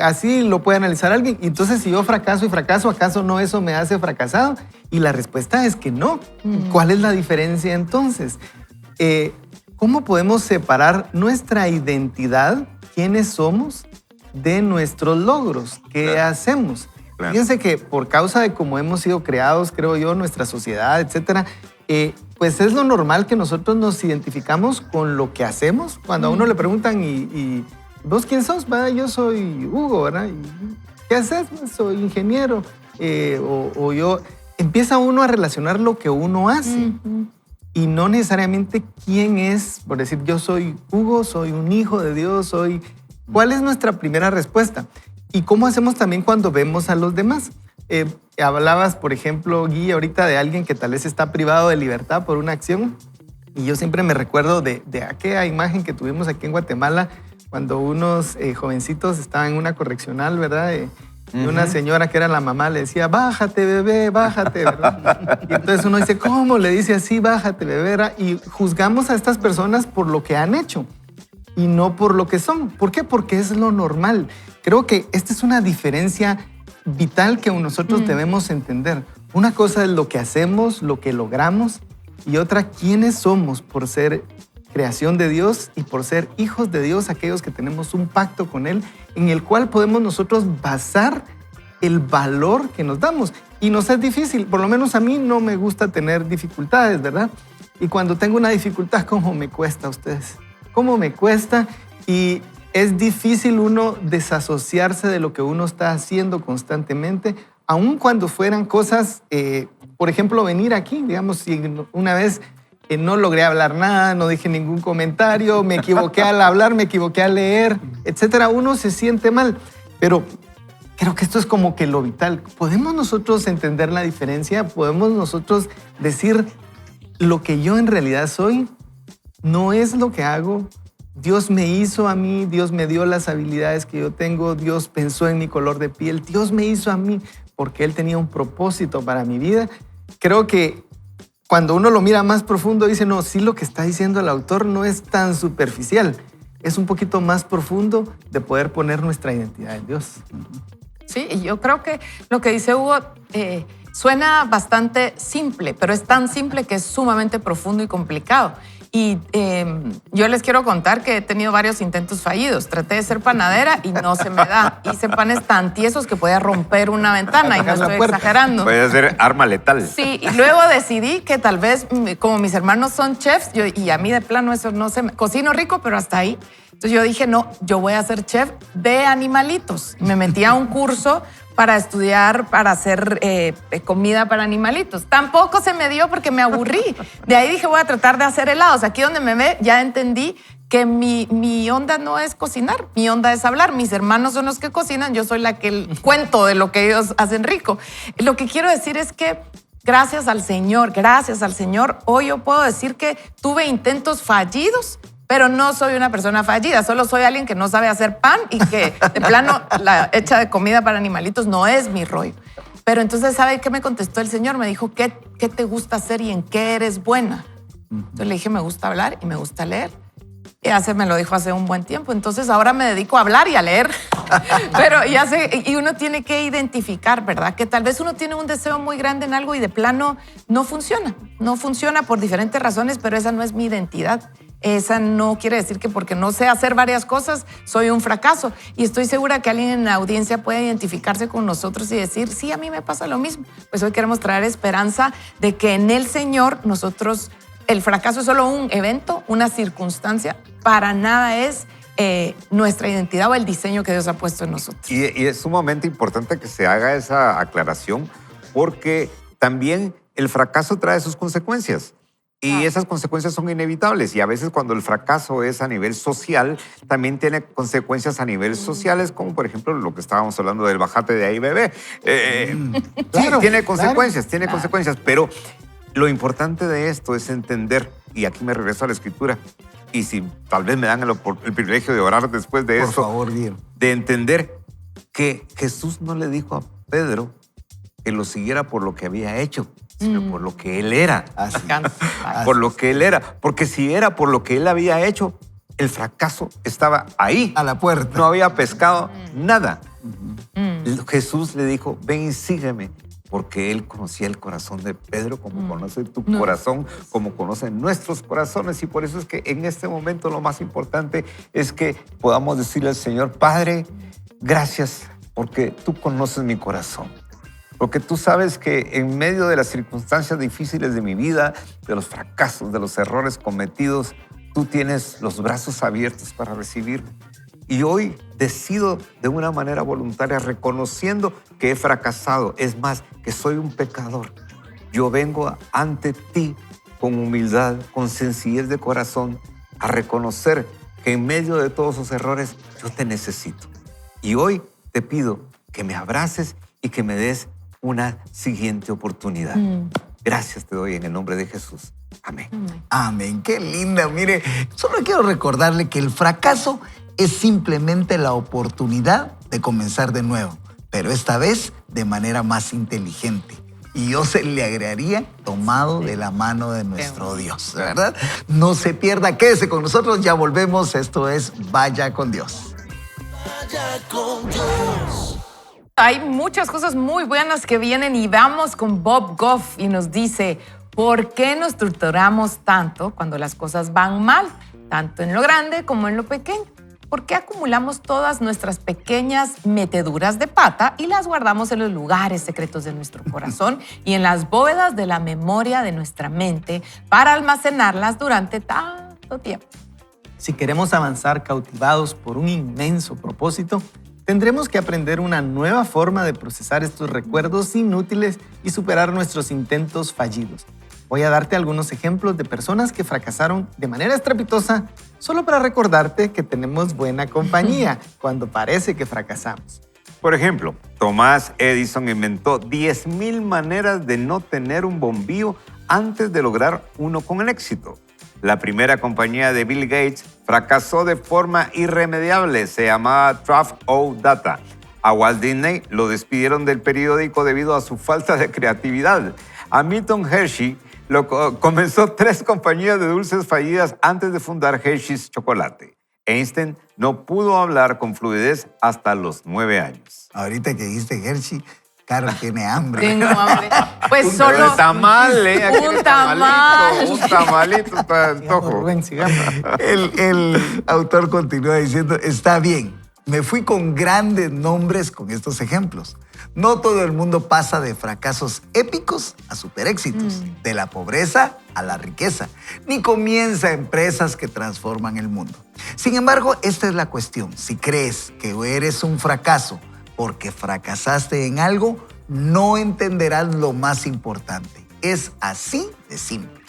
Así lo puede analizar alguien. Entonces, si yo fracaso y fracaso, ¿acaso no eso me hace fracasado? Y la respuesta es que no. ¿Cuál es la diferencia entonces? ¿Cómo podemos separar nuestra identidad, quiénes somos, de nuestros logros? ¿Qué hacemos? Claro. Fíjense que por causa de cómo hemos sido creados, creo yo, nuestra sociedad, etcétera, pues es lo normal que nosotros nos identificamos con lo que hacemos. Cuando a uno le preguntan, ¿y vos quién sos? Yo soy Hugo, ¿verdad? ¿Y qué haces? Soy ingeniero. O yo... Empieza uno a relacionar lo que uno hace y no necesariamente quién es. Por decir, yo soy Hugo, soy un hijo de Dios, soy... ¿Cuál es nuestra primera respuesta? ¿Y cómo hacemos también cuando vemos a los demás? Hablabas, por ejemplo, Gui, ahorita de alguien que tal vez está privado de libertad por una acción. Y yo siempre me recuerdo de aquella imagen que tuvimos aquí en Guatemala cuando unos jovencitos estaban en una correccional, ¿verdad? Y una señora que era la mamá le decía, bájate, bebé, bájate, ¿verdad? Y entonces uno dice, ¿cómo? Le dice así, bájate, bebé, ¿verdad? Y juzgamos a estas personas por lo que han hecho y no por lo que son. ¿Por qué? Porque es lo normal. Creo que esta es una diferencia vital que nosotros debemos entender. Una cosa es lo que hacemos, lo que logramos, y otra, quiénes somos por ser creación de Dios y por ser hijos de Dios, aquellos que tenemos un pacto con Él, en el cual podemos nosotros basar el valor que nos damos. Y nos es difícil, por lo menos a mí no me gusta tener dificultades, ¿verdad? Y cuando tengo una dificultad, ¿cómo me cuesta a ustedes? ¿Cómo me cuesta? Y es difícil uno desasociarse de lo que uno está haciendo constantemente, aun cuando fueran cosas, por ejemplo, venir aquí, digamos, si una vez no logré hablar nada, no dije ningún comentario, me equivoqué al hablar, me equivoqué al leer, etcétera. Uno se siente mal, pero creo que esto es como que lo vital. ¿Podemos nosotros entender la diferencia? ¿Podemos nosotros decir lo que yo en realidad soy no es lo que hago? Dios me hizo a mí, Dios me dio las habilidades que yo tengo, Dios pensó en mi color de piel, Dios me hizo a mí porque Él tenía un propósito para mi vida. Creo que cuando uno lo mira más profundo, dice, no, sí, lo que está diciendo el autor no es tan superficial. Es un poquito más profundo de poder poner nuestra identidad en Dios. Sí, y yo creo que lo que dice Hugo suena bastante simple, pero es tan simple que es sumamente profundo y complicado. Y yo les quiero contar que he tenido varios intentos fallidos. Traté de ser panadera y no se me da. Hice panes tan tiesos que podía romper una ventana y no estoy exagerando. Puede ser arma letal. Sí, y luego decidí que tal vez, como mis hermanos son chefs, y a mí de plano eso no se me... Cocino rico, pero hasta ahí. Entonces yo dije, no, yo voy a ser chef de animalitos. Me metí a un curso para estudiar, para hacer comida para animalitos. Tampoco se me dio porque me aburrí. De ahí dije, voy a tratar de hacer helados. Aquí donde me ve, ya entendí que mi onda no es cocinar, mi onda es hablar. Mis hermanos son los que cocinan, yo soy la que cuento de lo que ellos hacen rico. Lo que quiero decir es que gracias al Señor, hoy yo puedo decir que tuve intentos fallidos, pero no soy una persona fallida, solo soy alguien que no sabe hacer pan y que de plano la hecha de comida para animalitos no es mi rollo. Pero entonces, ¿sabe qué me contestó el Señor? Me dijo, ¿qué te gusta hacer y en qué eres buena? Entonces le dije, me gusta hablar y me gusta leer. Y me lo dijo hace un buen tiempo. Entonces ahora me dedico a hablar y a leer. Pero ya sé, y uno tiene que identificar, ¿verdad? Que tal vez uno tiene un deseo muy grande en algo y de plano no funciona. No funciona por diferentes razones, pero esa no es mi identidad. Esa no quiere decir que porque no sé hacer varias cosas soy un fracaso. Y estoy segura que alguien en la audiencia puede identificarse con nosotros y decir, sí, a mí me pasa lo mismo. Pues hoy queremos traer esperanza de que en el Señor nosotros, el fracaso es solo un evento, una circunstancia, para nada es nuestra identidad o el diseño que Dios ha puesto en nosotros. Y es sumamente importante que se haga esa aclaración porque también el fracaso trae sus consecuencias. Y esas consecuencias son inevitables. Y a veces cuando el fracaso es a nivel social, también tiene consecuencias a nivel sociales, como por ejemplo lo que estábamos hablando del bajate de ahí, bebé. Claro, sí, tiene consecuencias, claro. tiene consecuencias. Pero lo importante de esto es entender, y aquí me regreso a la Escritura, y si tal vez me dan el privilegio de orar después de Por esto, favor, Guillermo. de entender que Jesús no le dijo a Pedro que lo siguiera por lo que había hecho, sino por lo que él era. Así. Por lo que él era. Porque si era por lo que él había hecho, el fracaso estaba ahí. A la puerta. No había pescado nada. Jesús le dijo, ven y sígueme. Porque él conocía el corazón de Pedro como conoce tu corazón, como conoce nuestros corazones. Y por eso es que en este momento lo más importante es que podamos decirle al Señor, Padre, gracias porque tú conoces mi corazón. Porque tú sabes que en medio de las circunstancias difíciles de mi vida, de los fracasos, de los errores cometidos, tú tienes los brazos abiertos para recibirme. Y hoy decido de una manera voluntaria, reconociendo que he fracasado, es más, que soy un pecador. Yo vengo ante ti con humildad, con sencillez de corazón, a reconocer que en medio de todos esos errores yo te necesito. Y hoy te pido que me abraces y que me des una siguiente oportunidad. Gracias te doy en el nombre de Jesús. Amén. Amén, qué linda. Mire, solo quiero recordarle que el fracaso es simplemente la oportunidad de comenzar de nuevo, pero esta vez de manera más inteligente. Y yo se le agregaría tomado de la mano de nuestro Dios, ¿verdad? No se pierda, quédese con nosotros, ya volvemos. Esto es Vaya con Dios. Vaya con Dios. Hay muchas cosas muy buenas que vienen y vamos con Bob Goff y nos dice, ¿por qué nos torturamos tanto cuando las cosas van mal, tanto en lo grande como en lo pequeño? ¿Por qué acumulamos todas nuestras pequeñas meteduras de pata y las guardamos en los lugares secretos de nuestro corazón y en las bóvedas de la memoria de nuestra mente para almacenarlas durante tanto tiempo? Si queremos avanzar cautivados por un inmenso propósito, tendremos que aprender una nueva forma de procesar estos recuerdos inútiles y superar nuestros intentos fallidos. Voy a darte algunos ejemplos de personas que fracasaron de manera estrepitosa solo para recordarte que tenemos buena compañía cuando parece que fracasamos. Por ejemplo, Thomas Edison inventó 10,000 maneras de no tener un bombillo antes de lograr uno con éxito. La primera compañía de Bill Gates fracasó de forma irremediable. Se llamaba Traff O Data. A Walt Disney lo despidieron del periódico debido a su falta de creatividad. A Milton Hershey comenzó 3 compañías de dulces fallidas antes de fundar Hershey's Chocolate. Einstein no pudo hablar con fluidez hasta los 9 años. Ahorita que dijiste Hershey, Carol tiene hambre. Tengo hambre. Pues Un solo tamal, aquí un el tamal. Un tamalito para Sigamos, antojo. Rubén, sigamos. El autor continúa diciendo, está bien, me fui con grandes nombres con estos ejemplos. No todo el mundo pasa de fracasos épicos a superéxitos, de la pobreza a la riqueza, ni comienza empresas que transforman el mundo. Sin embargo, esta es la cuestión. Si crees que eres un fracaso porque fracasaste en algo, no entenderás lo más importante. Es así de simple.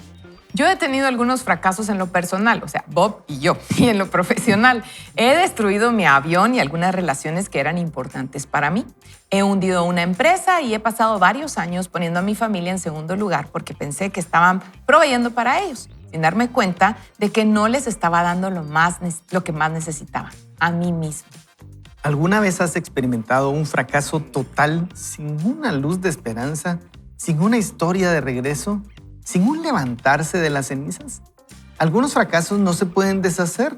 Yo he tenido algunos fracasos en lo personal, o sea, Bob y yo, y en lo profesional. He destruido mi avión y algunas relaciones que eran importantes para mí. He hundido una empresa y he pasado varios años poniendo a mi familia en segundo lugar porque pensé que estaban proveyendo para ellos, sin darme cuenta de que no les estaba dando lo que más necesitaban, a mí mismo. ¿Alguna vez has experimentado un fracaso total sin una luz de esperanza, sin una historia de regreso, sin un levantarse de las cenizas? Algunos fracasos no se pueden deshacer,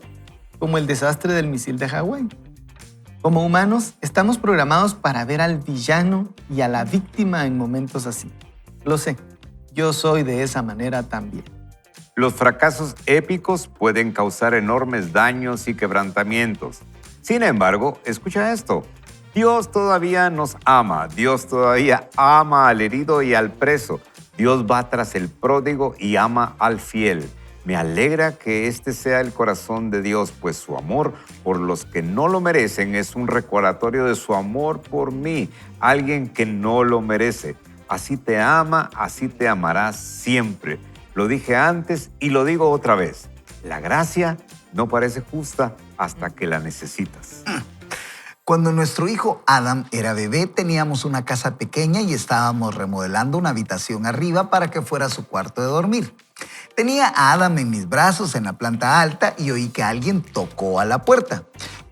como el desastre del misil de Hawái. Como humanos, estamos programados para ver al villano y a la víctima en momentos así. Lo sé, yo soy de esa manera también. Los fracasos épicos pueden causar enormes daños y quebrantamientos. Sin embargo, escucha esto. Dios todavía nos ama. Dios todavía ama al herido y al preso. Dios va tras el pródigo y ama al fiel. Me alegra que este sea el corazón de Dios, pues su amor por los que no lo merecen es un recordatorio de su amor por mí, alguien que no lo merece. Así te ama, así te amará siempre. Lo dije antes y lo digo otra vez. La gracia no parece justa hasta que la necesitas. Cuando nuestro hijo Adam era bebé, teníamos una casa pequeña y estábamos remodelando una habitación arriba para que fuera su cuarto de dormir. Tenía a Adam en mis brazos en la planta alta y oí que alguien tocó a la puerta.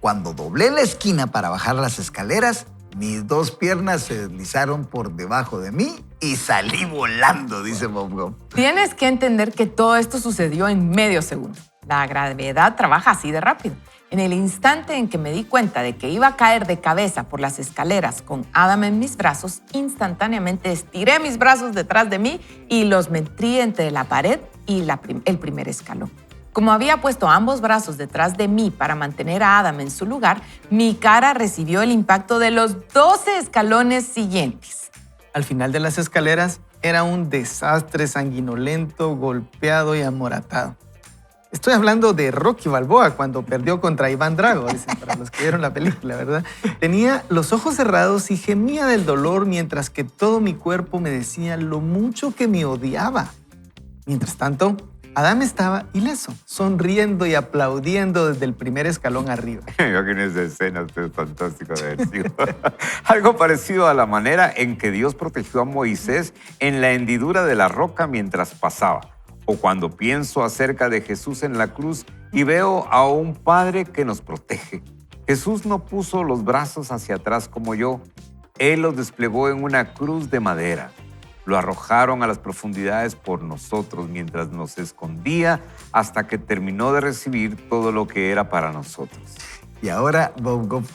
Cuando doblé la esquina para bajar las escaleras, mis dos piernas se deslizaron por debajo de mí y salí volando, dice Bob Goff. Tienes que entender que todo esto sucedió en medio segundo. La gravedad trabaja así de rápido. En el instante en que me di cuenta de que iba a caer de cabeza por las escaleras con Adam en mis brazos, instantáneamente estiré mis brazos detrás de mí y los metí entre la pared y el primer escalón. Como había puesto ambos brazos detrás de mí para mantener a Adam en su lugar, mi cara recibió el impacto de los 12 escalones siguientes. Al final de las escaleras era un desastre sanguinolento, golpeado y amoratado. Estoy hablando de Rocky Balboa cuando perdió contra Iván Drago, dicen para los que vieron la película, ¿verdad? Tenía los ojos cerrados y gemía del dolor mientras que todo mi cuerpo me decía lo mucho que me odiaba. Mientras tanto, Adam estaba ileso, sonriendo y aplaudiendo desde el primer escalón arriba. Yo que en esa escena es fantástico de haber sido. Algo parecido a la manera en que Dios protegió a Moisés en la hendidura de la roca mientras pasaba. O cuando pienso acerca de Jesús en la cruz y veo a un Padre que nos protege. Jesús no puso los brazos hacia atrás como yo. Él los desplegó en una cruz de madera. Lo arrojaron a las profundidades por nosotros mientras nos escondía hasta que terminó de recibir todo lo que era para nosotros. Y ahora Bob Goff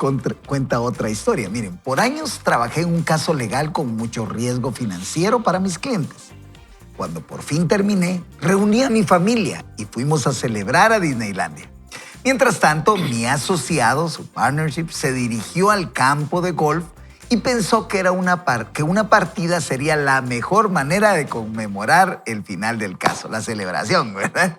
cuenta otra historia. Miren, por años trabajé en un caso legal con mucho riesgo financiero para mis clientes. Cuando por fin terminé, reuní a mi familia y fuimos a celebrar a Disneylandia. Mientras tanto, mi asociado, su partnership, se dirigió al campo de golf y pensó que una partida sería la mejor manera de conmemorar el final del caso, la celebración, ¿verdad?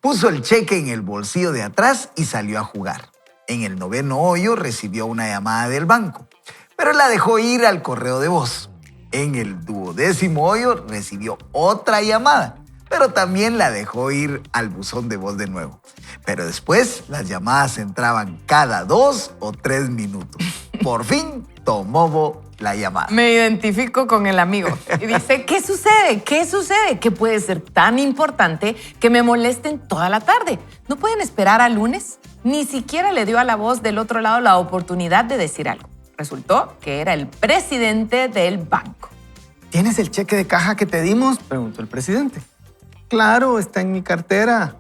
Puso el cheque en el bolsillo de atrás y salió a jugar. En el 9º hoyo recibió una llamada del banco, pero la dejó ir al correo de voz. En el 12º hoyo recibió otra llamada, pero también la dejó ir al buzón de voz de nuevo. Pero después las llamadas entraban cada 2 o 3 minutos. Por fin tomó Bob la llamada. Me identifico con el amigo y dice, ¿qué sucede? ¿Qué sucede? ¿Qué puede ser tan importante que me molesten toda la tarde? ¿No pueden esperar al lunes? Ni siquiera le dio a la voz del otro lado la oportunidad de decir algo. Resultó que era el presidente del banco. ¿Tienes el cheque de caja que te dimos?, preguntó el presidente. Claro, está en mi cartera.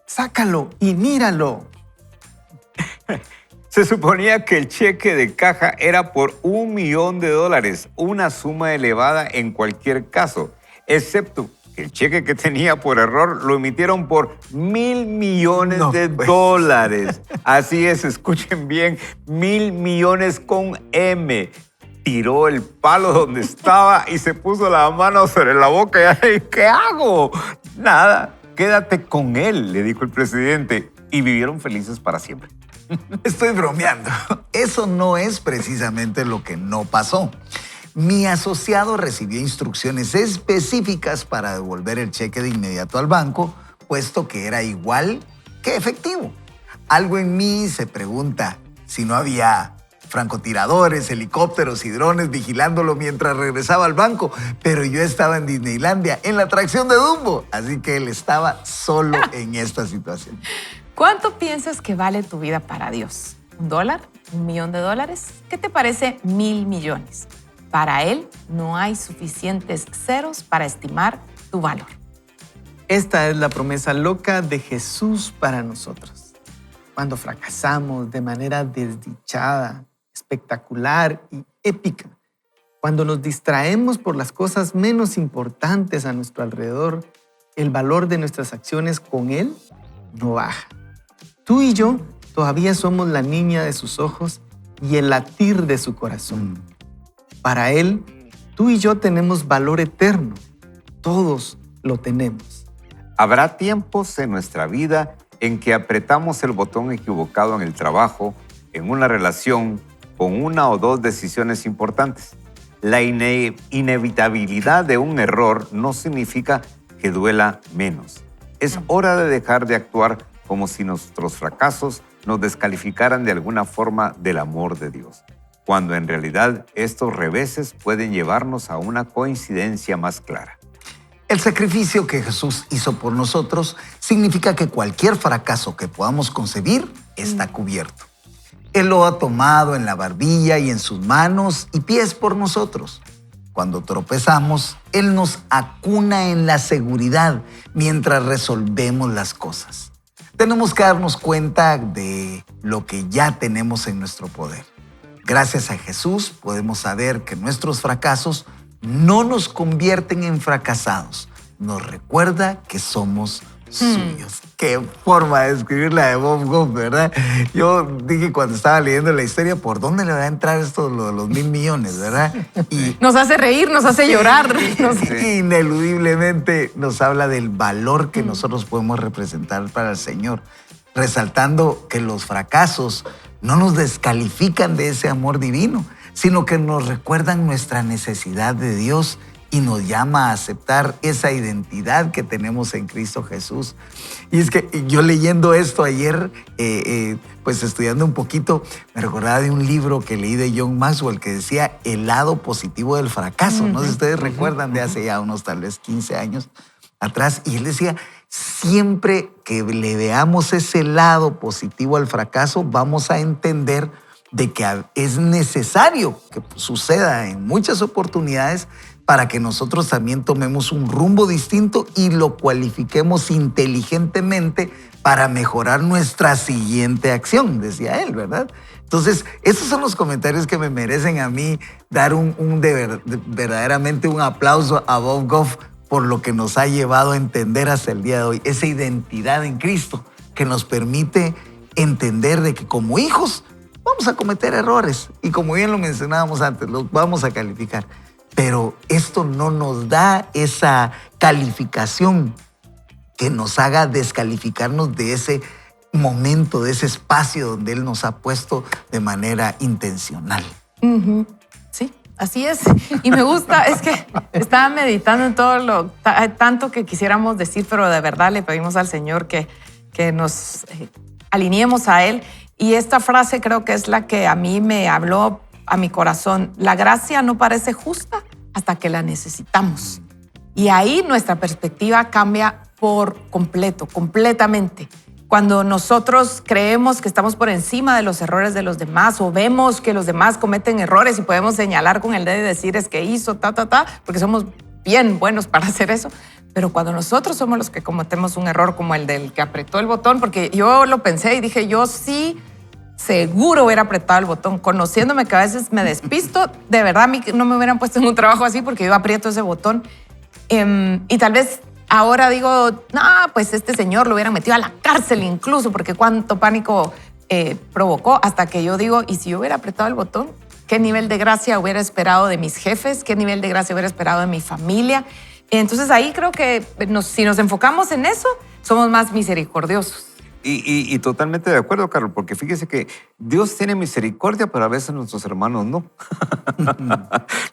Sácalo y míralo. Se suponía que el cheque de caja era por $1 millón, una suma elevada en cualquier caso, excepto que el cheque que tenía por error lo emitieron por $1.000 millones. Así es, escuchen bien, 1.000 millones con M. Tiró el palo donde estaba y se puso la mano sobre la boca. Y, ¿qué hago? Nada, quédate con él, le dijo el presidente. Y vivieron felices para siempre. Estoy bromeando. Eso no es precisamente lo que no pasó. Mi asociado recibió instrucciones específicas para devolver el cheque de inmediato al banco, puesto que era igual que efectivo. Algo en mí se pregunta si no había francotiradores, helicópteros y drones vigilándolo mientras regresaba al banco, pero yo estaba en Disneylandia, en la atracción de Dumbo, así que él estaba solo en esta situación. ¿Cuánto piensas que vale tu vida para Dios? ¿$1? ¿1 millón? ¿Qué te parece 1.000 millones? Para Él no hay suficientes ceros para estimar tu valor. Esta es la promesa loca de Jesús para nosotros. Cuando fracasamos de manera desdichada, espectacular y épica, cuando nos distraemos por las cosas menos importantes a nuestro alrededor, el valor de nuestras acciones con Él no baja. Tú y yo todavía somos la niña de sus ojos y el latir de su corazón. Para Él, tú y yo tenemos valor eterno. Todos lo tenemos. Habrá tiempos en nuestra vida en que apretamos el botón equivocado en el trabajo, en una relación, con una o dos decisiones importantes. La inevitabilidad de un error no significa que duela menos. Es hora de dejar de actuar como si nuestros fracasos nos descalificaran de alguna forma del amor de Dios, cuando en realidad estos reveses pueden llevarnos a una coincidencia más clara. El sacrificio que Jesús hizo por nosotros significa que cualquier fracaso que podamos concebir está cubierto. Él lo ha tomado en la barbilla y en sus manos y pies por nosotros. Cuando tropezamos, Él nos acuna en la seguridad mientras resolvemos las cosas. Tenemos que darnos cuenta de lo que ya tenemos en nuestro poder. Gracias a Jesús podemos saber que nuestros fracasos no nos convierten en fracasados. Nos recuerda que somos suyos. Qué forma de escribir la de Bob Goff, ¿verdad? Yo dije cuando estaba leyendo la historia, ¿por dónde le va a entrar esto de los 1,000 millones, verdad? Y Nos hace reír, nos hace llorar. ineludiblemente nos habla del valor que nosotros podemos representar para el Señor, resaltando que los fracasos no nos descalifican de ese amor divino, sino que nos recuerdan nuestra necesidad de Dios y nos llama a aceptar esa identidad que tenemos en Cristo Jesús. Y es que yo leyendo esto ayer, pues estudiando un poquito, me recordaba de un libro que leí de John Maxwell que decía El lado positivo del fracaso. No sé si ustedes recuerdan, de hace ya unos tal vez 15 años atrás. Y él decía, siempre que le veamos ese lado positivo al fracaso, vamos a entender de que es necesario que suceda en muchas oportunidades para que nosotros también tomemos un rumbo distinto y lo cualifiquemos inteligentemente para mejorar nuestra siguiente acción, decía él, ¿verdad? Entonces, esos son los comentarios que me merecen a mí dar verdaderamente un aplauso a Bob Goff por lo que nos ha llevado a entender hasta el día de hoy, esa identidad en Cristo que nos permite entender de que como hijos vamos a cometer errores y como bien lo mencionábamos antes, los vamos a calificar. Pero esto no nos da esa calificación que nos haga descalificarnos de ese momento, de ese espacio donde Él nos ha puesto de manera intencional. Sí, así es. Y me gusta, es que estaba meditando en todo tanto que quisiéramos decir, pero de verdad le pedimos al Señor que nos alineemos a Él. Y esta frase creo que es la que a mí me habló a mi corazón. La gracia no parece justa hasta que la necesitamos. Y ahí nuestra perspectiva cambia por completo, completamente. Cuando nosotros creemos que estamos por encima de los errores de los demás o vemos que los demás cometen errores y podemos señalar con el dedo y decir es que hizo porque somos bien buenos para hacer eso. Pero cuando nosotros somos los que cometemos un error como el del que apretó el botón, porque yo lo pensé y dije, yo sí seguro hubiera apretado el botón, conociéndome que a veces me despisto, de verdad a mí no me hubieran puesto en un trabajo así porque yo aprieto ese botón. Y tal vez ahora digo, no, pues este señor lo hubieran metido a la cárcel incluso, porque cuánto pánico provocó, hasta que yo digo, ¿y si yo hubiera apretado el botón? ¿Qué nivel de gracia hubiera esperado de mis jefes? ¿Qué nivel de gracia hubiera esperado de mi familia? Entonces ahí creo que si nos enfocamos en eso, somos más misericordiosos. Y totalmente de acuerdo, Carlos, porque fíjese que Dios tiene misericordia, pero a veces nuestros hermanos no.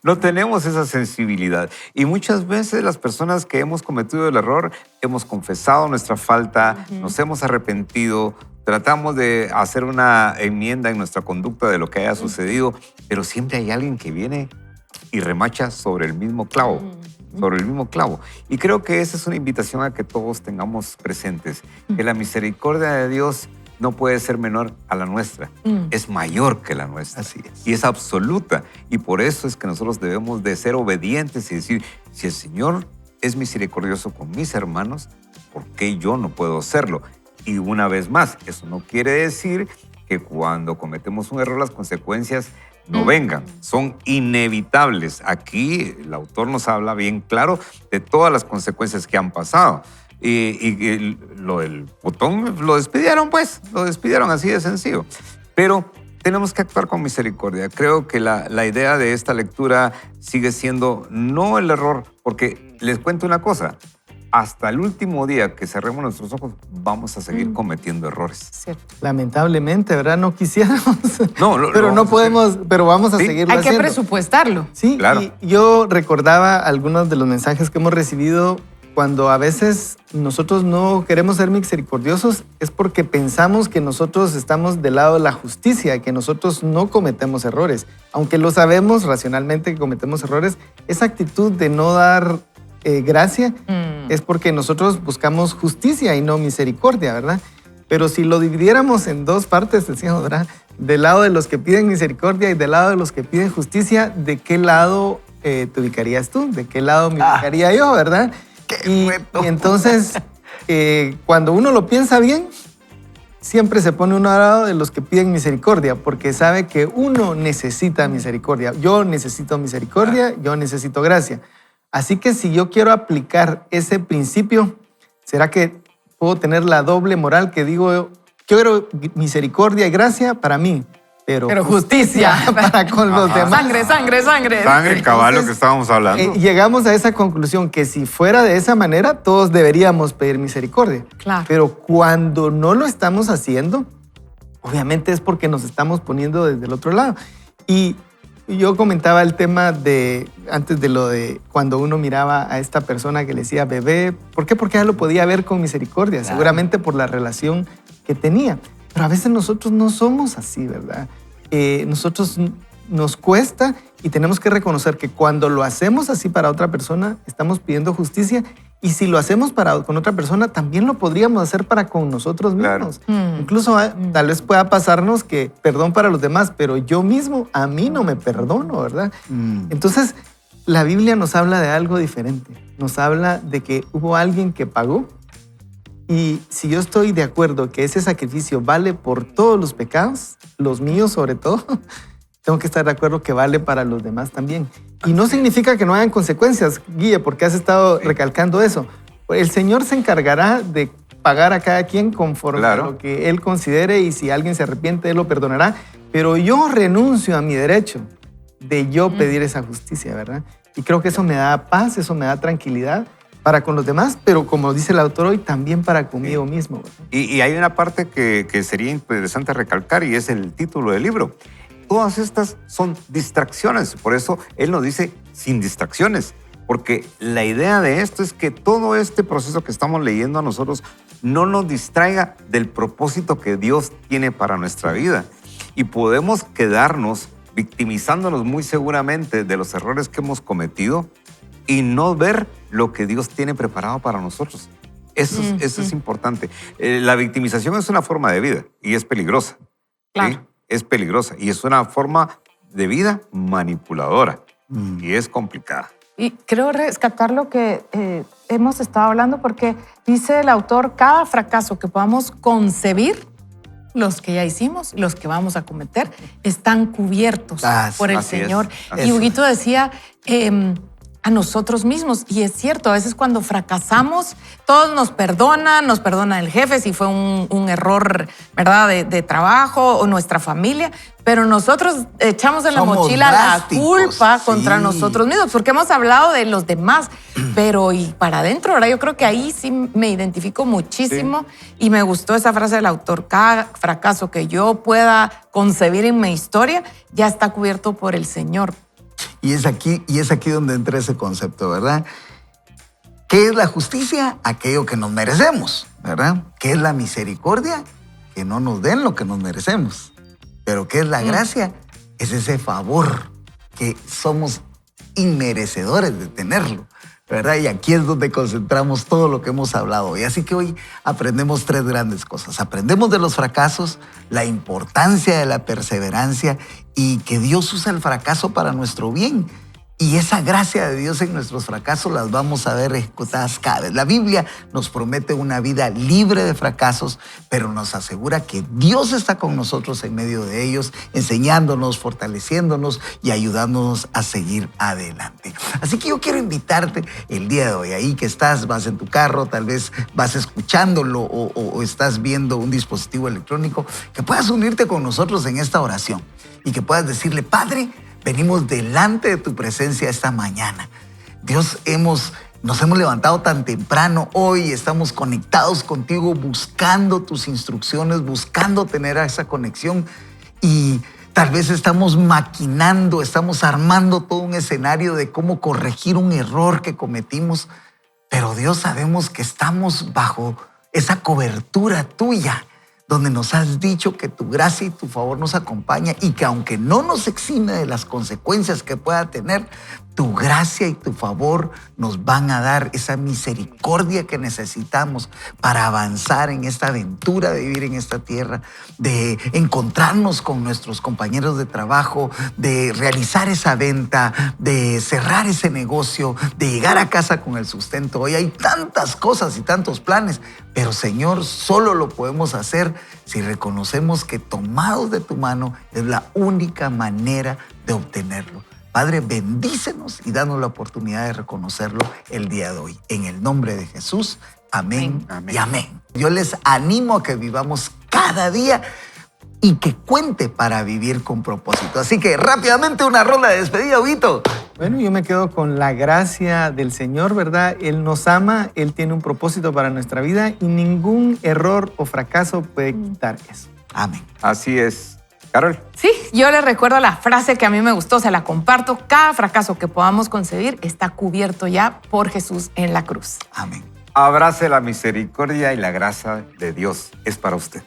No tenemos esa sensibilidad. Y muchas veces las personas que hemos cometido el error, hemos confesado nuestra falta, nos hemos arrepentido, tratamos de hacer una enmienda en nuestra conducta de lo que haya sucedido, pero siempre hay alguien que viene y remacha sobre el mismo clavo. Sobre el mismo clavo. Y creo que esa es una invitación a que todos tengamos presentes, que la misericordia de Dios no puede ser menor a la nuestra, es mayor que la nuestra. Así es. Y es absoluta. Y por eso es que nosotros debemos de ser obedientes y decir, si el Señor es misericordioso con mis hermanos, ¿por qué yo no puedo serlo? Y una vez más, eso no quiere decir que cuando cometemos un error las consecuencias no vengan. Son inevitables. Aquí el autor nos habla bien claro de todas las consecuencias que han pasado. Y lo del botón lo despidieron, pues. Lo despidieron así de sencillo. Pero tenemos que actuar con misericordia. Creo que la idea de esta lectura sigue siendo no el error, porque les cuento una cosa. Hasta el último día que cerremos nuestros ojos, vamos a seguir cometiendo errores. Cierto. Lamentablemente, ¿verdad? No quisiéramos. No, pero lo no vamos a podemos, pero vamos a Sí. seguirlo Hay que haciendo. presupuestarlo. Sí, Claro. y yo recordaba algunos de los mensajes que hemos recibido cuando a veces nosotros no queremos ser misericordiosos, es porque pensamos que nosotros estamos del lado de la justicia, que nosotros no cometemos errores. Aunque lo sabemos racionalmente que cometemos errores, esa actitud de no dar gracia es porque nosotros buscamos justicia y no misericordia, ¿verdad? Pero si lo dividiéramos en dos partes, decíamos, ¿verdad? Del lado de los que piden misericordia y del lado de los que piden justicia, ¿de qué lado te ubicarías tú? ¿De qué lado me ubicaría yo, verdad? Y entonces, cuando uno lo piensa bien, siempre se pone uno al lado de los que piden misericordia, porque sabe que uno necesita misericordia. Yo necesito misericordia, yo necesito gracia. Así que si yo quiero aplicar ese principio, ¿será que puedo tener la doble moral que digo, quiero misericordia y gracia para mí, pero justicia para con los demás? Sangre, sangre, sangre. Sangre, el caballo que estábamos hablando. Llegamos a esa conclusión que si fuera de esa manera, todos deberíamos pedir misericordia. Claro. Pero cuando no lo estamos haciendo, obviamente es porque nos estamos poniendo desde el otro lado. Y yo comentaba el tema de, antes de lo de cuando uno miraba a esta persona que le decía bebé, ¿por qué? Porque ya lo podía ver con misericordia, Claro. seguramente por la relación que tenía. Pero a veces nosotros no somos así, ¿verdad? Nosotros nos cuesta y tenemos que reconocer que cuando lo hacemos así para otra persona, estamos pidiendo justicia. Y si lo hacemos con otra persona, también lo podríamos hacer para con nosotros mismos. Claro. Incluso tal vez pueda pasarnos que perdón para los demás, pero yo mismo a mí no me perdono, ¿verdad? Entonces, la Biblia nos habla de algo diferente. Nos habla de que hubo alguien que pagó. Y si yo estoy de acuerdo que ese sacrificio vale por todos los pecados, los míos sobre todo, tengo que estar de acuerdo que vale para los demás también. Y no significa que no hayan consecuencias, Guille, porque has estado recalcando eso. El Señor se encargará de pagar a cada quien conforme a lo que Él considere, y si alguien se arrepiente, Él lo perdonará. Pero yo renuncio a mi derecho de yo pedir esa justicia, ¿verdad? Y creo que eso me da paz, eso me da tranquilidad para con los demás, pero como dice el autor hoy, también para conmigo mismo, ¿verdad? Y hay una parte que sería interesante recalcar, y es el título del libro. Todas estas son distracciones, por eso él nos dice sin distracciones, porque la idea de esto es que todo este proceso que estamos leyendo a nosotros no nos distraiga del propósito que Dios tiene para nuestra vida. Y podemos quedarnos victimizándonos muy seguramente de los errores que hemos cometido y no ver lo que Dios tiene preparado para nosotros. Eso es importante. La victimización es una forma de vida y es peligrosa. Claro. ¿Sí? Es peligrosa y es una forma de vida manipuladora y es complicada. Y creo rescatar lo que hemos estado hablando, porque dice el autor, cada fracaso que podamos concebir, los que ya hicimos, los que vamos a cometer, están cubiertos por el así es, Señor. así Y es. Huguito decía, a nosotros mismos. Y es cierto, a veces cuando fracasamos, todos nos perdona el jefe si fue un error, ¿verdad?, de trabajo, o nuestra familia, pero nosotros echamos en la Somos mochila la drásticos, culpa contra sí. nosotros mismos, porque hemos hablado de los demás, pero y para adentro, ¿verdad? Yo creo que ahí sí me identifico muchísimo y me gustó esa frase del autor, cada fracaso que yo pueda concebir en mi historia ya está cubierto por el Señor. Y es aquí donde entra ese concepto, ¿verdad? ¿Qué es la justicia? Aquello que nos merecemos, ¿verdad? ¿Qué es la misericordia? Que no nos den lo que nos merecemos. Pero ¿qué es la gracia? Es ese favor que somos inmerecedores de tenerlo, ¿verdad? Y aquí es donde concentramos todo lo que hemos hablado hoy. Así que hoy aprendemos 3 grandes cosas. Aprendemos de los fracasos, la importancia de la perseverancia y que Dios usa el fracaso para nuestro bien. Y esa gracia de Dios en nuestros fracasos las vamos a ver ejecutadas cada vez. La Biblia nos promete una vida libre de fracasos, pero nos asegura que Dios está con nosotros en medio de ellos, enseñándonos, fortaleciéndonos y ayudándonos a seguir adelante. Así que yo quiero invitarte el día de hoy, ahí que estás, vas en tu carro, tal vez vas escuchándolo o estás viendo un dispositivo electrónico, que puedas unirte con nosotros en esta oración y que puedas decirle: Padre, venimos delante de tu presencia esta mañana. Dios, nos hemos levantado tan temprano hoy, estamos conectados contigo, buscando tus instrucciones, buscando tener esa conexión, y tal vez estamos maquinando, estamos armando todo un escenario de cómo corregir un error que cometimos. Pero Dios, sabemos que estamos bajo esa cobertura tuya, donde nos has dicho que tu gracia y tu favor nos acompaña, y que aunque no nos exime de las consecuencias que pueda tener, tu gracia y tu favor nos van a dar esa misericordia que necesitamos para avanzar en esta aventura de vivir en esta tierra, de encontrarnos con nuestros compañeros de trabajo, de realizar esa venta, de cerrar ese negocio, de llegar a casa con el sustento. Hoy hay tantas cosas y tantos planes, pero Señor, solo lo podemos hacer si reconocemos que tomados de tu mano es la única manera de obtenerlo. Padre, bendícenos y danos la oportunidad de reconocerlo el día de hoy. En el nombre de Jesús, amén, y amén. Yo les animo a que vivamos cada día y que cuente para vivir con propósito. Así que rápidamente una ronda de despedida, Huguito. Bueno, yo me quedo con la gracia del Señor, ¿verdad? Él nos ama, Él tiene un propósito para nuestra vida y ningún error o fracaso puede quitar eso. Amén. Así es. Carol. Sí, yo les recuerdo la frase que a mí me gustó, se la comparto. Cada fracaso que podamos concebir está cubierto ya por Jesús en la cruz. Amén. Abrace la misericordia y la gracia de Dios. Es para usted.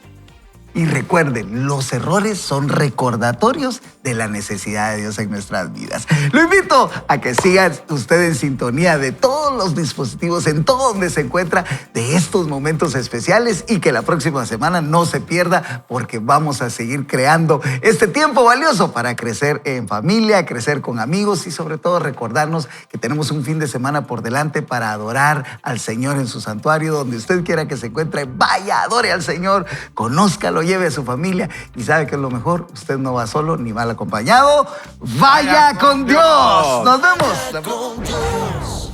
Y recuerden, los errores son recordatorios de la necesidad de Dios en nuestras vidas. Lo invito a que siga usted en sintonía de todos los dispositivos, en todo donde se encuentra, de estos momentos especiales, y que la próxima semana no se pierda, porque vamos a seguir creando este tiempo valioso para crecer en familia, crecer con amigos y sobre todo recordarnos que tenemos un fin de semana por delante para adorar al Señor en su santuario. Donde usted quiera que se encuentre, vaya, adore al Señor, conózcalo, lleve a su familia, y sabe que es lo mejor, usted no va solo ni mal acompañado. Vaya con Dios. Nos vemos. Con Dios.